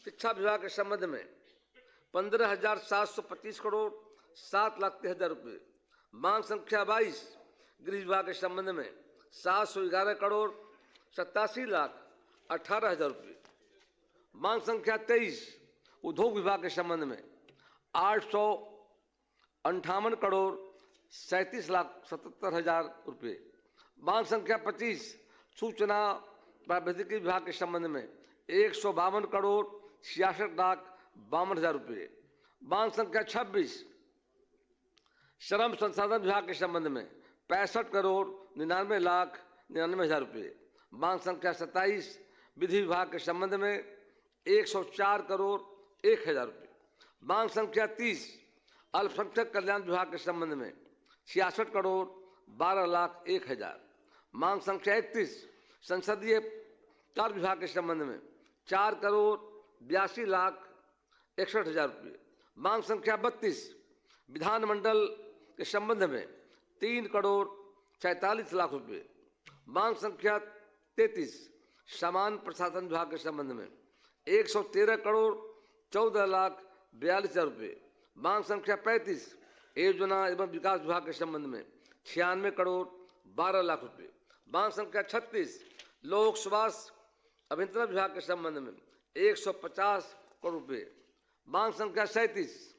शिक्षा विभाग के संबंध में 15,725,07,03,000 रुपये। मांग संख्या 22 गृह विभाग के संबंध में 711,87,18,000 रुपये। मांग संख्या 23 उद्योग विभाग के संबंध में 858,37,77,000 रुपये। मांग संख्या 25 सूचना प्रौद्योगिकी विभाग के संबंध में 152,66,52,000 रुपये। मांग संख्या 26 श्रम संसाधन विभाग के संबंध में 65,99,99,000 रुपये। मांग संख्या 27 विधि विभाग के संबंध में 104,01,000 रुपये। मांग संख्या 30 अल्पसंख्यक कल्याण विभाग के संबंध में 66,12,01,000। मांग संख्या 31 संसदीय कार्य विभाग के संबंध में 4,82,61,000 रुपये। मांग संख्या 32 विधानमंडल के संबंध में 3,46,00,000 रुपये। मांग संख्या 33 सामान्य प्रशासन विभाग के संबंध में 113,14,42,000 रुपये। मांग संख्या 35 योजना एवं विकास विभाग के संबंध में 96,12,00,000 रुपये। मांग संख्या 36 लोक स्वास्थ्य अभियंत्रण विभाग के संबंध में 150 करोड़ रुपये। मांग संख्या 37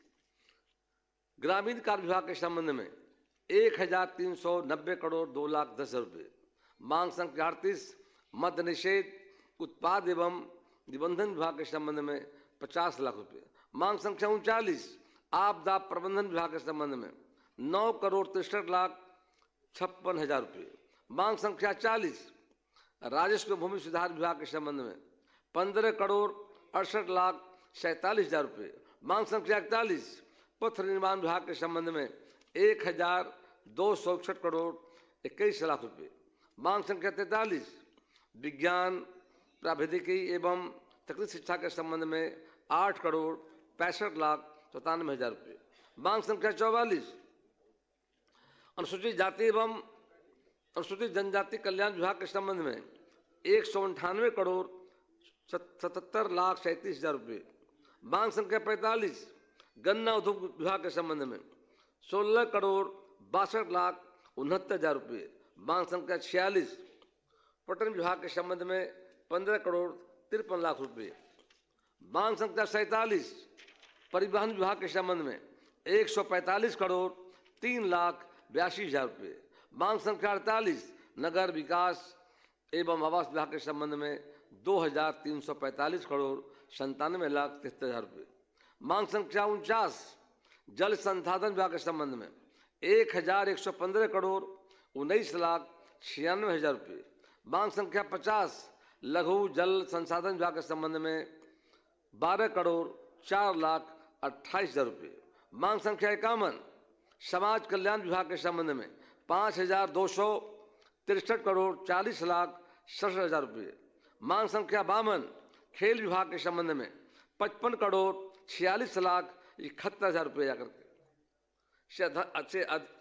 ग्रामीण कार्य विभाग के संबंध में 1,390,02,10,000 रुपये। मांग संख्या 38 मद्य निषेध उत्पाद एवं निबंधन विभाग के संबंध में 50,00,000 रुपये। मांग संख्या 39 आपदा प्रबंधन विभाग के संबंध में 9,63,56,000 रुपये। मांग संख्या 40 राजस्व भूमि सुधार विभाग के संबंध में 15,68,47,000 रुपये। मांग संख्या 41 पथ निर्माण विभाग के संबंध में 1,261,21,00,000 रुपये। मांग संख्या 43 विज्ञान प्रौद्योगिकी एवं तकनीकी शिक्षा के संबंध में 8,65,97,000 रुपये। मांग संख्या 44 अनुसूचित जाति एवं अनुसूचित जनजाति कल्याण विभाग के संबंध में 198,77,37,000 रुपये। मांग संख्या 45 गन्ना उद्योग विभाग के संबंध में 16,62,69,000 रुपये। मांग संख्या 46 पर्यटन विभाग के संबंध में 15,53,00,000 रुपये। मांग संख्या 47 परिवहन विभाग के संबंध में 145,03,82,000 रुपये। मांग संख्या 48 नगर विकास एवं आवास विभाग के संबंध में 2,345,97,93,73,000 रुपये। मांग संख्या 49 जल संसाधन विभाग के संबंध में 1,115,19,96,000 रुपये। मांग संख्या 50 लघु जल संसाधन विभाग के संबंध में 12,04,28,000 रुपये। मांग संख्या 51 समाज कल्याण विभाग के संबंध में 5,263,40,67,000 रुपये। मांग संख्या 52 खेल विभाग के संबंध में 55,46,71,000 रुपये जाकर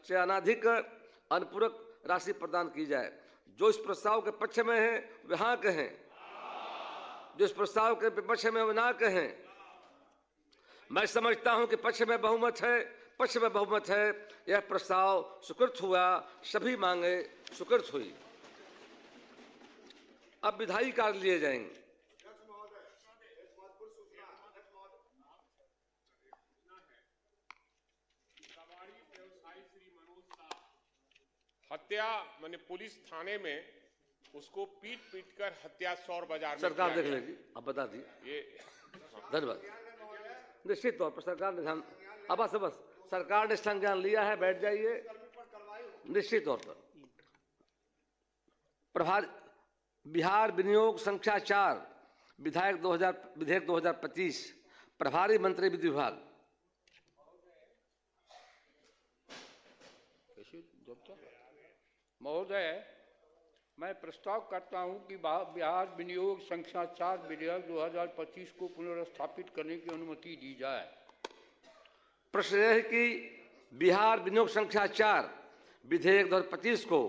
से अनाधिक अनुपूरक राशि प्रदान की जाए। जो इस प्रस्ताव के पक्ष में है वे हाँ कहें, जो इस प्रस्ताव के विपक्ष में वे ना कहें। मैं समझता हूं कि पक्ष में बहुमत है, पक्ष में बहुमत है। यह प्रस्ताव स्वीकृत हुआ, सभी मांगे स्वीकृत हुई। अब विधायी कार्य लिए जाएंगे। हत्या मैंने पुलिस थाने में उसको पीट पीट कर हत्या सौर बाजार में सरकार देख लेगी, अब बता दी। ये धन्यवाद। निश्चित तौर पर सरकार ने ध्यान, अब बस सरकार ने संज्ञान लिया है, बैठ जाइए। निश्चित तौर पर प्रभारी बिहार विनियोग संख्या 4 विधेयक 2025 प्रभारी मंत्री विधि विभाग। महोदय, मैं प्रस्ताव करता हूं कि बिहार विनियोग संख्या 4 विधेयक 2025 को पुनर्स्थापित करने की अनुमति दी जाए। प्रश्न यह है कि बिहार विनियोग संख्या 4 विधेयक 2025 को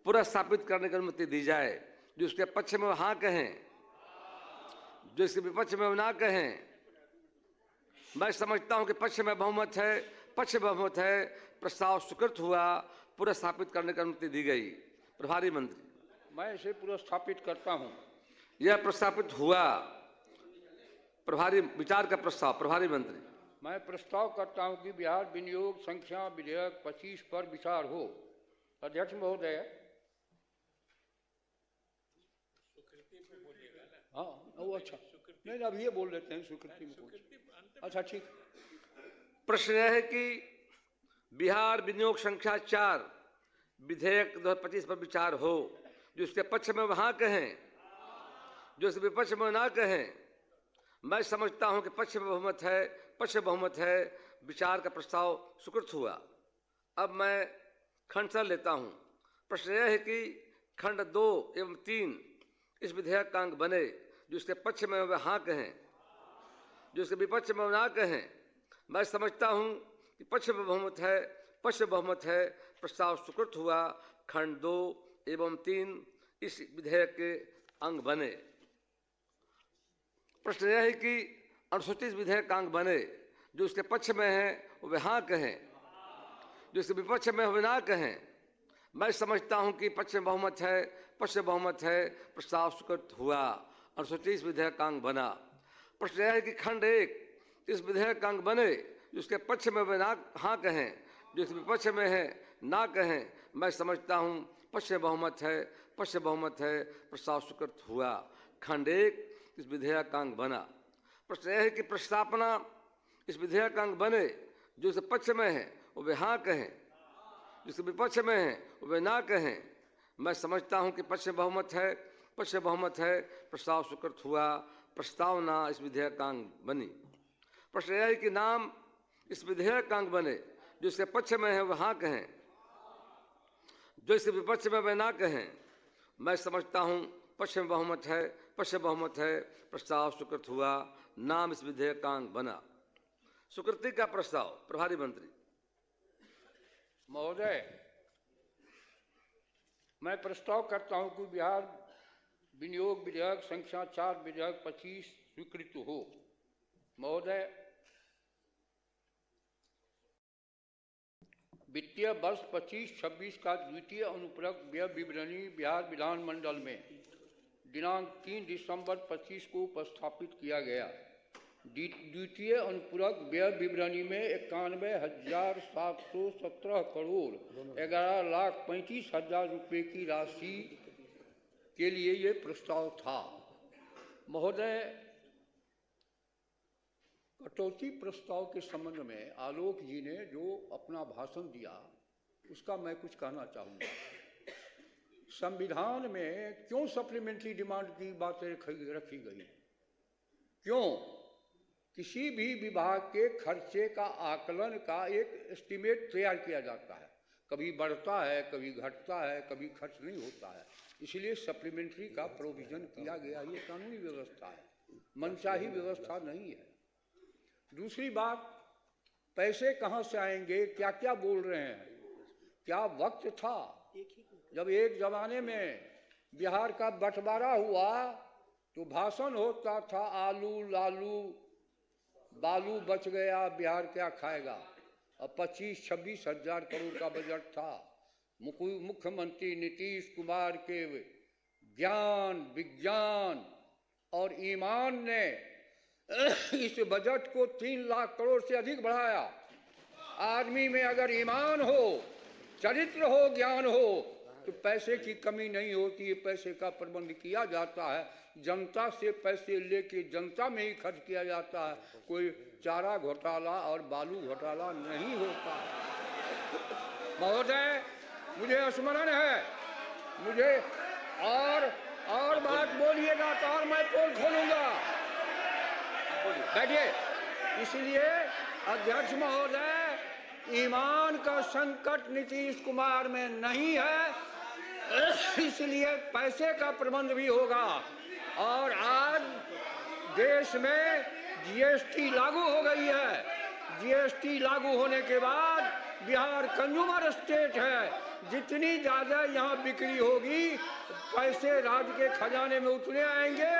पुनर्स्थापित करने की अनुमति दी जाए। जो इसके पक्ष में हाँ कहें, जो इसके विपक्ष में ना कहें। मैं समझता हूं कि पक्ष में बहुमत है, प्रस्ताव स्वीकृत हुआ, पुनर्स्थापित करने की अनुमति दी गई। प्रभारी मंत्री। मैं इसे पुनर्स्थापित करता हूं। यह प्रस्तावित हुआ। प्रभारी विचार का प्रस्ताव। प्रभारी मंत्री। मैं प्रस्ताव करता हूं कि बिहार विनियोग संख्या विधेयक 25 पर विचार हो। अध्यक्ष महोदय। हाँ, वो अच्छा नहीं, अब ये बोल लेते हैं स्वीकृति में। अच्छा ठीक। प्रश्न यह है कि बिहार विनियोग संख्या 4 विधेयक 2025 पर विचार हो। जो इसके पक्ष में वहां कहें, जो इसके विपक्ष में ना कहें। मैं समझता हूं कि पक्ष में बहुमत है, विचार का प्रस्ताव स्वीकृत हुआ। अब मैं खंड से लेता हूं। प्रश्न यह है कि खंड 2 एवं 3 इस विधेयक का अंग बने। जो इसके पक्ष में वह हाँ कहें, जो इसके विपक्ष में ना कहें। मैं समझता हूं कि पक्ष में बहुमत है, प्रस्ताव स्वीकृत हुआ। खंड 2 एवं 3 इस विधेयक के अंग बने। प्रश्न यह है कि अनुसूचित विधेयक का अंग बने। जो इसके पक्ष में है वे हाँ कहें, जो इसके विपक्ष में वे ना कहें। मैं समझता हूं कि पक्ष में बहुमत है, प्रस्ताव स्वीकृत हुआ। अनुसूचित विधेयक का अंग बना। प्रश्न यह है कि खंड 1 इस विधेयक का अंग बने। जिसके पक्ष में वे ना हाँ कहें, जो इसके विपक्ष में है ना कहें। मैं समझता हूं पक्ष में बहुमत है, प्रस्ताव स्वीकृत हुआ। खंड 1 इस विधेयक का अंग बना। प्रश्न यह है कि प्रस्तावना इस विधेयक का अंग बने। जो इसके पक्ष में है वे हाँ कहें, जिसके विपक्ष में है वे ना कहें। मैं समझता हूं कि पक्ष में बहुमत है, प्रस्ताव स्वीकृत हुआ। प्रस्तावना इस विधेयक का अंग बनी। प्रश्न यह है कि नाम इस विधेयक का अंग बने। जो इसके पक्ष में है वह हाँ कहें, जो इसके विपक्ष में वे ना कहें। मैं समझता हूं पक्ष में बहुमत है, प्रस्ताव स्वीकृत हुआ। नाम इस विधेयक का अंग बना। स्वीकृति का प्रस्ताव। प्रभारी मंत्री। महोदय, मैं प्रस्ताव करता हूं कि बिहार विनियोग विधेयक संख्या 4 विधेयक 25 स्वीकृत हो। महोदय, वित्तीय वर्ष 25-26 का द्वितीय अनुपूरक व्यय विवरणी बिहार विधानमंडल में दिनांक 3 दिसंबर 25 को उपस्थापित किया गया। द्वितीय अनुपूरक व्यय विवरणी में 91,717 करोड़ 11,35,000 रुपये की राशि के लिए ये प्रस्ताव था। महोदय, कटौती प्रस्ताव के संबंध में आलोक जी ने जो अपना भाषण दिया उसका मैं कुछ कहना चाहूँगा। संविधान में क्यों सप्लीमेंट्री डिमांड की बातें रखी गई? क्यों? किसी भी विभाग के खर्चे का आकलन का एक एस्टीमेट तैयार किया जाता है। कभी बढ़ता है, कभी घटता है, कभी खर्च नहीं होता है। इसलिए सप्लीमेंट्री का प्रोविजन किया गया। ये कानूनी व्यवस्था है, मनचाही व्यवस्था नहीं है। दूसरी बात, पैसे कहाँ से आएंगे? क्या क्या बोल रहे हैं? क्या वक्त था जब एक जमाने में बिहार का बंटवारा हुआ तो भाषण होता था आलू लालू बालू बच गया, बिहार क्या खाएगा। अब 25-26 हजार करोड़ का बजट था। मुख्यमंत्री नीतीश कुमार के ज्ञान, विज्ञान और ईमान ने इस बजट को 3 लाख करोड़ से अधिक बढ़ाया। आदमी में अगर ईमान हो, चरित्र हो, ज्ञान हो तो पैसे की कमी नहीं होती है। पैसे का प्रबंध किया जाता है। जनता से पैसे लेके जनता में ही खर्च किया जाता है। कोई चारा घोटाला और बालू घोटाला नहीं होता। महोदय, मुझे स्मरण है, और बात बोलिएगा तो और मैं पोल खोलूंगा। बैठिए। इसलिए अध्यक्ष महोदय, ईमान का संकट नीतीश कुमार में नहीं है, इसलिए पैसे का प्रबंध भी होगा। और आज देश में जीएसटी लागू हो गई है। जीएसटी लागू होने के बाद बिहार कंज्यूमर स्टेट है। जितनी ज्यादा यहाँ बिक्री होगी, पैसे राज्य के खजाने में उतने आएंगे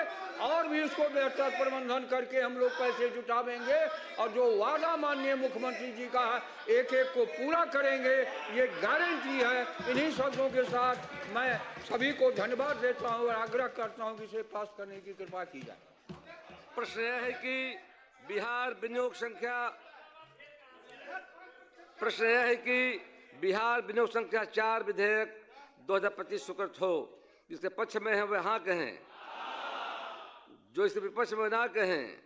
और भी उसको बेहतर प्रबंधन करके हम लोग पैसे जुटावेंगे। और जो वादा माननीय मुख्यमंत्री जी का है, एक एक को पूरा करेंगे, ये गारंटी है। इन्हीं शब्दों के साथ मैं सभी को धन्यवाद देता हूँ और आग्रह करता हूँ कि इसे पास करने की कृपा की जाए। प्रश्न यह है कि बिहार विनियोग संख्या 4 विधेयक 2025 स्वीकृत हो। जिसके पक्ष में है वे हाँ कहें, जो इसके विपक्ष में ना कहें।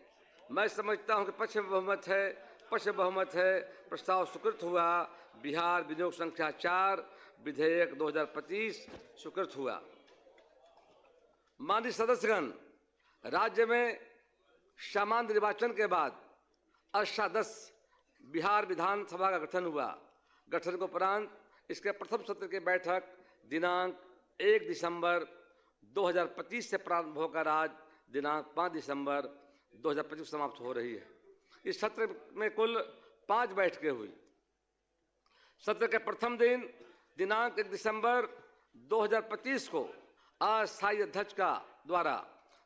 मैं समझता हूं कि पक्ष में बहुमत है। प्रस्ताव स्वीकृत हुआ। बिहार विनियोग संख्या 4 विधेयक 2025 स्वीकृत हुआ। माननीय सदस्यगण, राज्य में सामान्य निर्वाचन के बाद अष्टादश बिहार विधानसभा का गठन हुआ। गठन के उपरांत इसके प्रथम सत्र की बैठक दिनांक 1 दिसंबर 2025 से प्रारंभ होकर आज दिनांक 5 दिसंबर 2025 समाप्त हो रही है। इस सत्र में कुल 5 बैठकें हुई। सत्र के प्रथम दिन दिनांक 1 दिसंबर 2025 को अस्थायी अध्यक्ष का द्वारा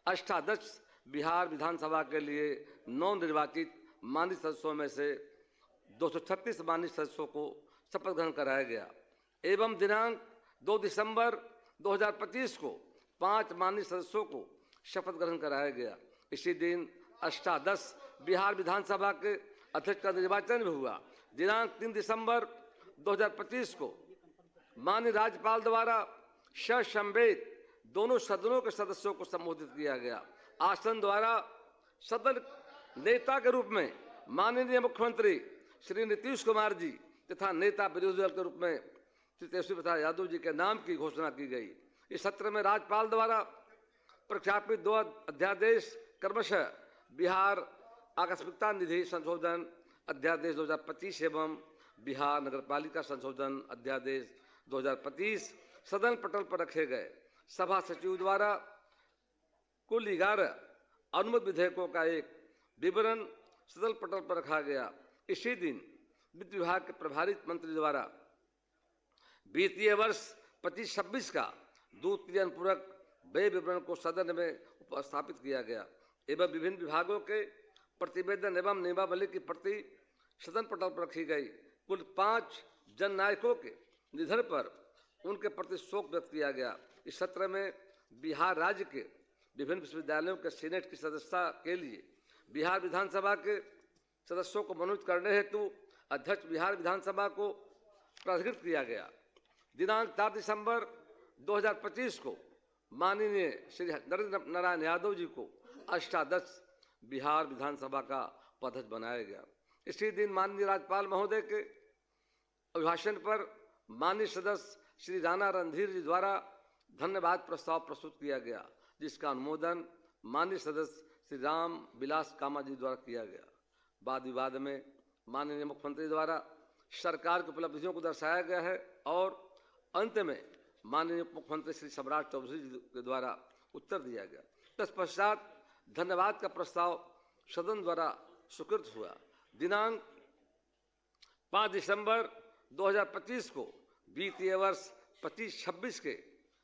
अष्टादश बिहार विधानसभा के लिए नवनिर्वाचित माननीय सदस्यों में से 236 माननीय सदस्यों को शपथ ग्रहण कराया गया एवं दिनांक 2 दिसंबर 2025 को 5 माननीय सदस्यों को शपथ ग्रहण कराया गया। इसी दिन अष्टादश बिहार विधानसभा के अध्यक्ष का निर्वाचन भी हुआ। दिनांक 3 दिसंबर 2025 को माननीय राज्यपाल द्वारा ससंवेद दोनों सदनों के सदस्यों को संबोधित किया गया। आसन द्वारा सदन नेता के रूप में माननीय मुख्यमंत्री श्री नीतीश कुमार जी तथा नेता विरोधी दल के रूप में श्री तेजस्वी प्रसाद यादव जी के नाम की घोषणा की गई। इस सत्र में राज्यपाल द्वारा प्रख्यापित 2 अध्यादेश क्रमशः बिहार आकस्मिकता निधि संशोधन अध्यादेश 2025 एवं बिहार नगरपालिका संशोधन अध्यादेश 2025 सदन पटल पर रखे गए। सभा सचिव द्वारा कुल 11 अनुमत विधेयकों का एक विवरण सदन पटल पर रखा गया। इसी दिन वित्त विभाग के प्रभारी मंत्री द्वारा वित्तीय वर्ष 25-26 का द्वितीय अनुपूरक व्यय विवरण को सदन में उपस्थापित किया गया एवं विभिन्न विभागों के प्रतिवेदन एवं नियमावली की प्रति सदन पटल पर रखी गई। कुल 5 जननायकों के निधन पर उनके प्रति शोक व्यक्त किया गया। इस सत्र में बिहार राज्य के विभिन्न विश्वविद्यालयों के सीनेट की सदस्यता के लिए बिहार विधानसभा के सदस्यों को मनोनीत करने हेतु अध्यक्ष बिहार विधानसभा को प्राधिकृत किया गया। दिनांक 4 दिसंबर 2025 को माननीय श्री नरेंद्र नारायण यादव जी को अष्टादश बिहार विधानसभा का उपाध्यक्ष बनाया गया। इसी दिन माननीय राज्यपाल महोदय के अभिभाषण पर माननीय सदस्य श्री राणा रणधीर जी द्वारा धन्यवाद प्रस्ताव प्रस्तुत किया गया, जिसका अनुमोदन माननीय सदस्य श्री राम विलास कामा जी द्वारा किया गया। वाद विवाद में माननीय मुख्यमंत्री द्वारा सरकार की उपलब्धियों को दर्शाया गया है और अंत में माननीय मुख्यमंत्री श्री सम्राट चौधरी जी के द्वारा उत्तर दिया गया। तत्पश्चात धन्यवाद का प्रस्ताव सदन द्वारा स्वीकृत हुआ। दिनांक 5 दिसंबर 2025 को वित्तीय वर्ष 25-26 के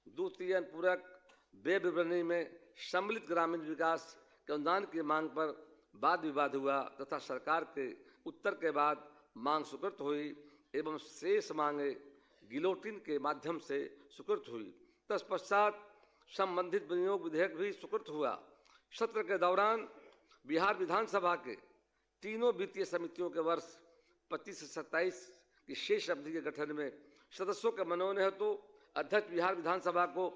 द्वितीय अनुपूरक व्यय विवरणी में सम्मिलित ग्रामीण विकास के अनुदान की मांग पर वाद विवाद हुआ तथा सरकार के उत्तर के बाद मांग स्वीकृत हुई एवं शेष मांगे गिलोटिन के माध्यम से स्वीकृत हुई। तत्पश्चात संबंधित विनियोग विधेयक भी स्वीकृत हुआ। सत्र के दौरान बिहार विधानसभा के तीनों वित्तीय समितियों के वर्ष 25 से 27 की शेष अवधि के गठन में सदस्यों के मनोनयन हेतु अध्यक्ष बिहार विधानसभा को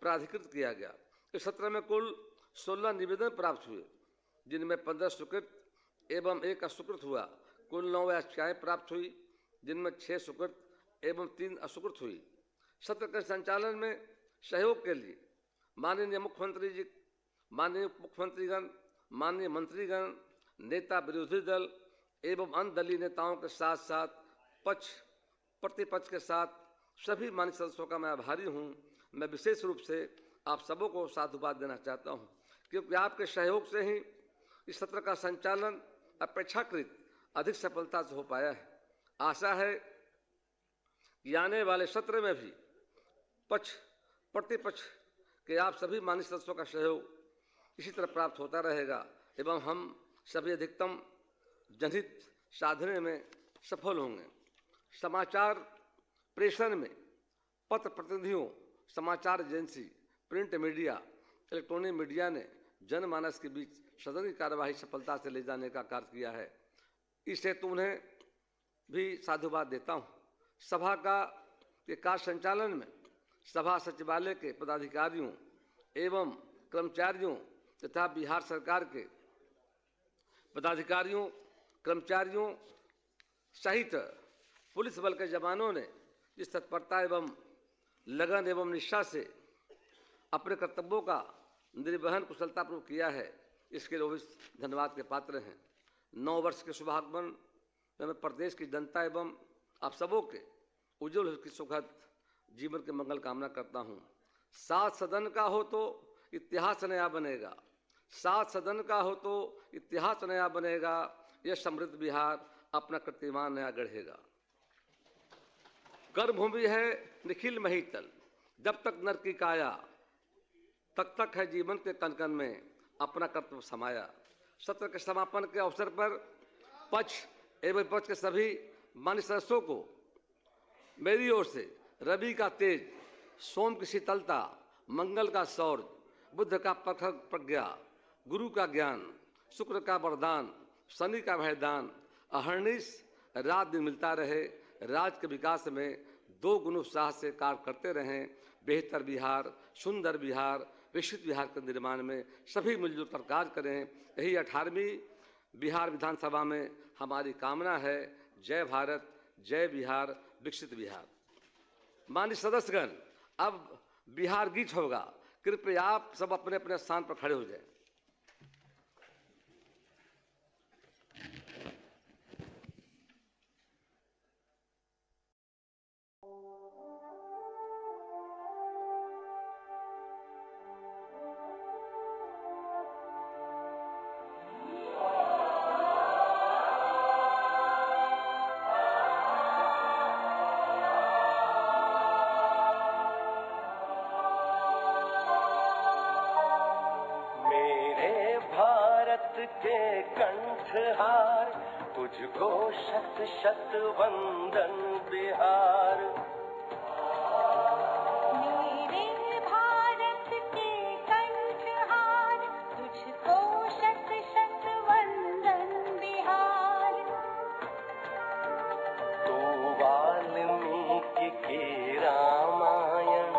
प्राधिकृत किया गया। इस सत्र में कुल 16 निवेदन प्राप्त हुए, जिनमें 15 स्वीकृत एवं 1 अस्वीकृत हुआ। कुल 9 याचिकाएं प्राप्त हुई, जिनमें 6 स्वीकृत एवं 3 अस्वीकृत हुई। सत्र के संचालन में सहयोग के लिए माननीय मुख्यमंत्री जी, माननीय मुख्यमंत्रीगण, माननीय मंत्रीगण, नेता विरोधी दल एवं अन्य दलीय नेताओं के साथ साथ पक्ष प्रतिपक्ष के साथ सभी माननीय सदस्यों का मैं आभारी हूं। मैं विशेष रूप से आप सबों को साधुवाद देना चाहता हूं, क्योंकि आपके सहयोग से ही इस सत्र का संचालन अपेक्षाकृत अधिक सफलता से हो पाया है। आशा है कि आने वाले सत्र में भी पक्ष प्रतिपक्ष के आप सभी माननीय सदस्यों का सहयोग इसी तरह प्राप्त होता रहेगा एवं हम सभी अधिकतम जनहित साधने में सफल होंगे। समाचार प्रेषण में पत्र प्रतिनिधियों, समाचार agency, print media, electronic media ने जनमानस के बीच सदन की कार्यवाही सफलता से ले जाने का कार्य किया है। इस हेतु उन्हें भी साधुवाद देता हूँ। सभा के कार्य संचालन में सभा सचिवालय के पदाधिकारियों एवं कर्मचारियों तथा बिहार सरकार के पदाधिकारियों, कर्मचारियों सहित पुलिस बल के जवानों ने जिस तत्परता एवं लगन एवं निष्ठा से अपने कर्तव्यों का निर्वहन कुशलतापूर्वक किया है, इसके लिए भी धन्यवाद के पात्र हैं। 9 वर्ष के शुभागमन में मैं प्रदेश की जनता एवं आप सबों के उज्ज्वल की सुखद जीवन के मंगल कामना करता हूँ। 7 सदन का हो तो इतिहास नया बनेगा, 7 सदन का हो तो इतिहास नया बनेगा, यह समृद्ध बिहार अपना कीर्तिमान नया गढ़ेगा। कर्मभूमि है निखिल महितल, जब तक नर की काया तब तक है जीवन के कण कण में अपना कर्तव्य समाया। सत्र के समापन के अवसर पर पक्ष एवं विपक्ष के सभी माननीय सदस्यों को मेरी ओर से रवि का तेज, सोम की शीतलता, मंगल का सौर्य, बुद्ध का प्रखर प्रज्ञा, गुरु का ज्ञान, शुक्र का वरदान, शनि का भयदान, अहर्निश रात दिन मिलता रहे, राज्य के विकास में 2 गुण उत्साह से कार्य करते रहें। बेहतर बिहार, सुंदर बिहार, विकसित बिहार के निर्माण में सभी मिलजुल कर कार्य करें, यही 18वीं बिहार विधानसभा में हमारी कामना है। जय भारत, जय बिहार, विकसित बिहार। माननीय सदस्यगण, अब बिहार गीत होगा, कृपया आप सब अपने अपने स्थान पर खड़े हो जाएं। तुझको शत शत वंदन बिहार। मेरे भारत के कंठहार, तुझको शत शत वंदन बिहार। तू वाल्मीकि की रामायण,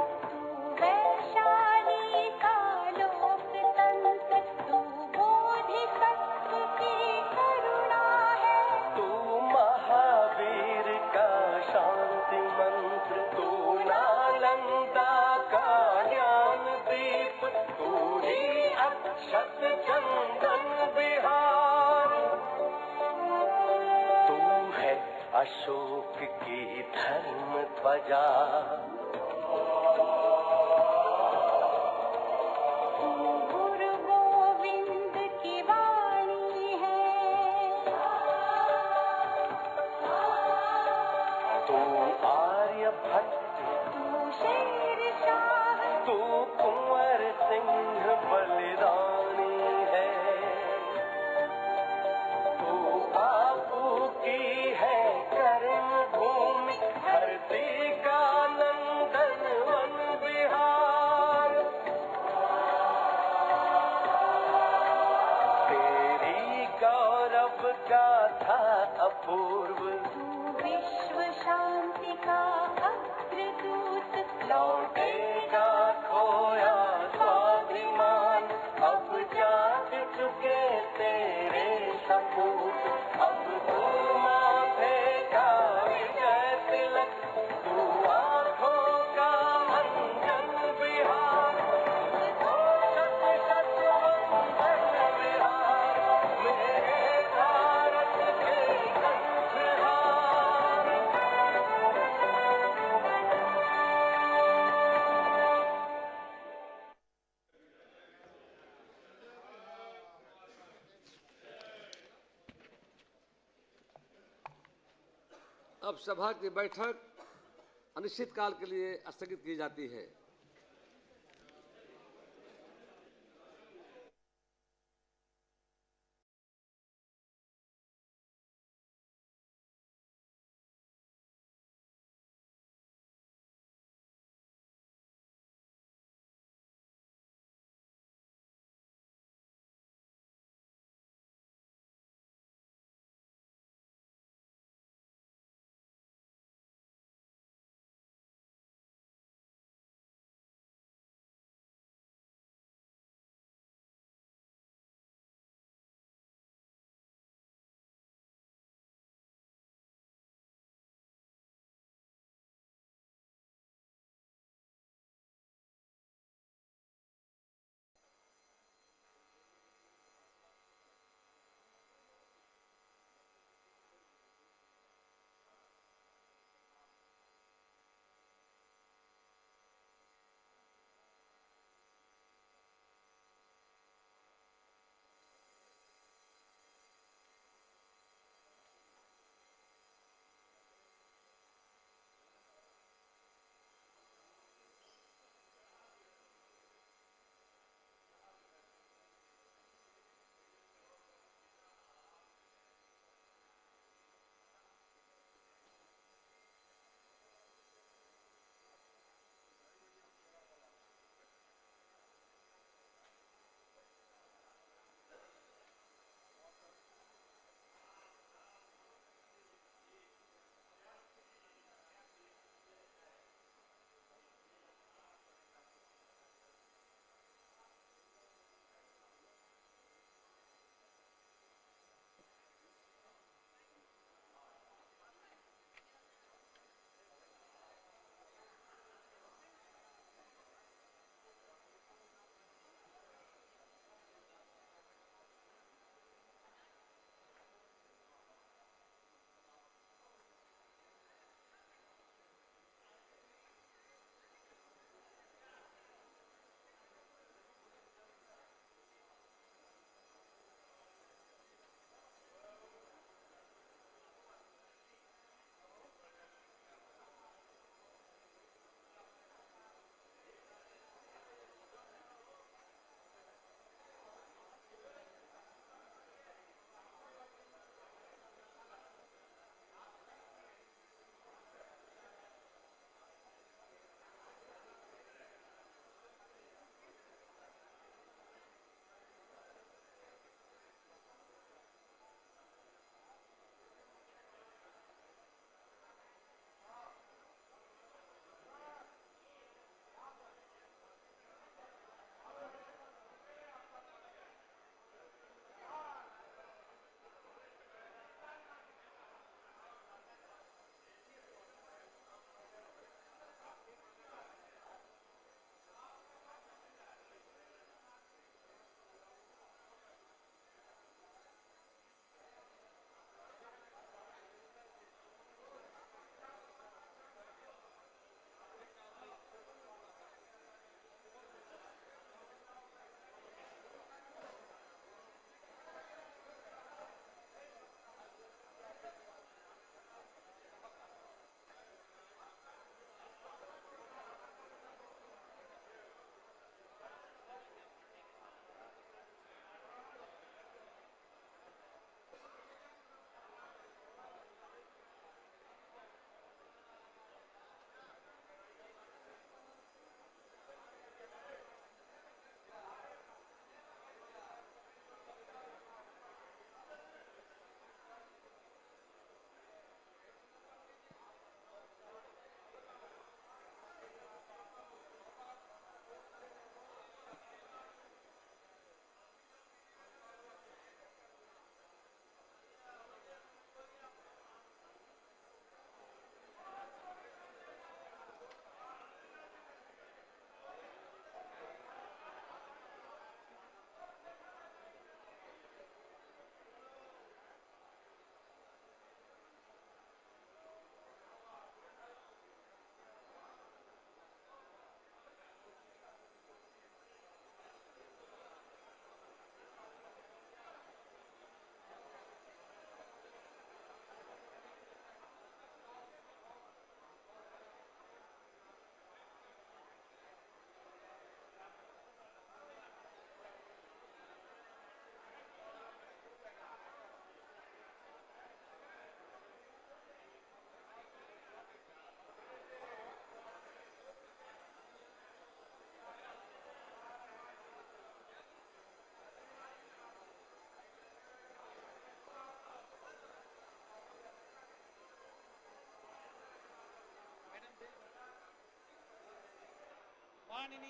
वैशाली का लोकतंत्र, तू बोधिसत्व की करुणा है। तू महावीर का शांति मंत्र, तू नालंदा का ज्ञान दीप, तू ही अक्षत चंदन बिहार। तू है अशोक की धर्म ध्वजा, गुरु गोविंद की वाणी है। तू आर्यभट्ट, तू शेरशाह, तू कुंवर सिंह बलिदानी है। तू बापू की है कर्म भूमि, धरती का नंदन वन बिहार। तेरी गौरव गाथा अपूर्व, तू विश्व शांति का अग्रदूत। लौटेगा खोया स्वाभिमान, अब जाग चुके तेरे सपूत। अब तू माथे का विजय तिलक, तू आँखों का अंजन बिहार। अब सभा की बैठक अनिश्चित काल के लिए स्थगित की जाती है। माननीय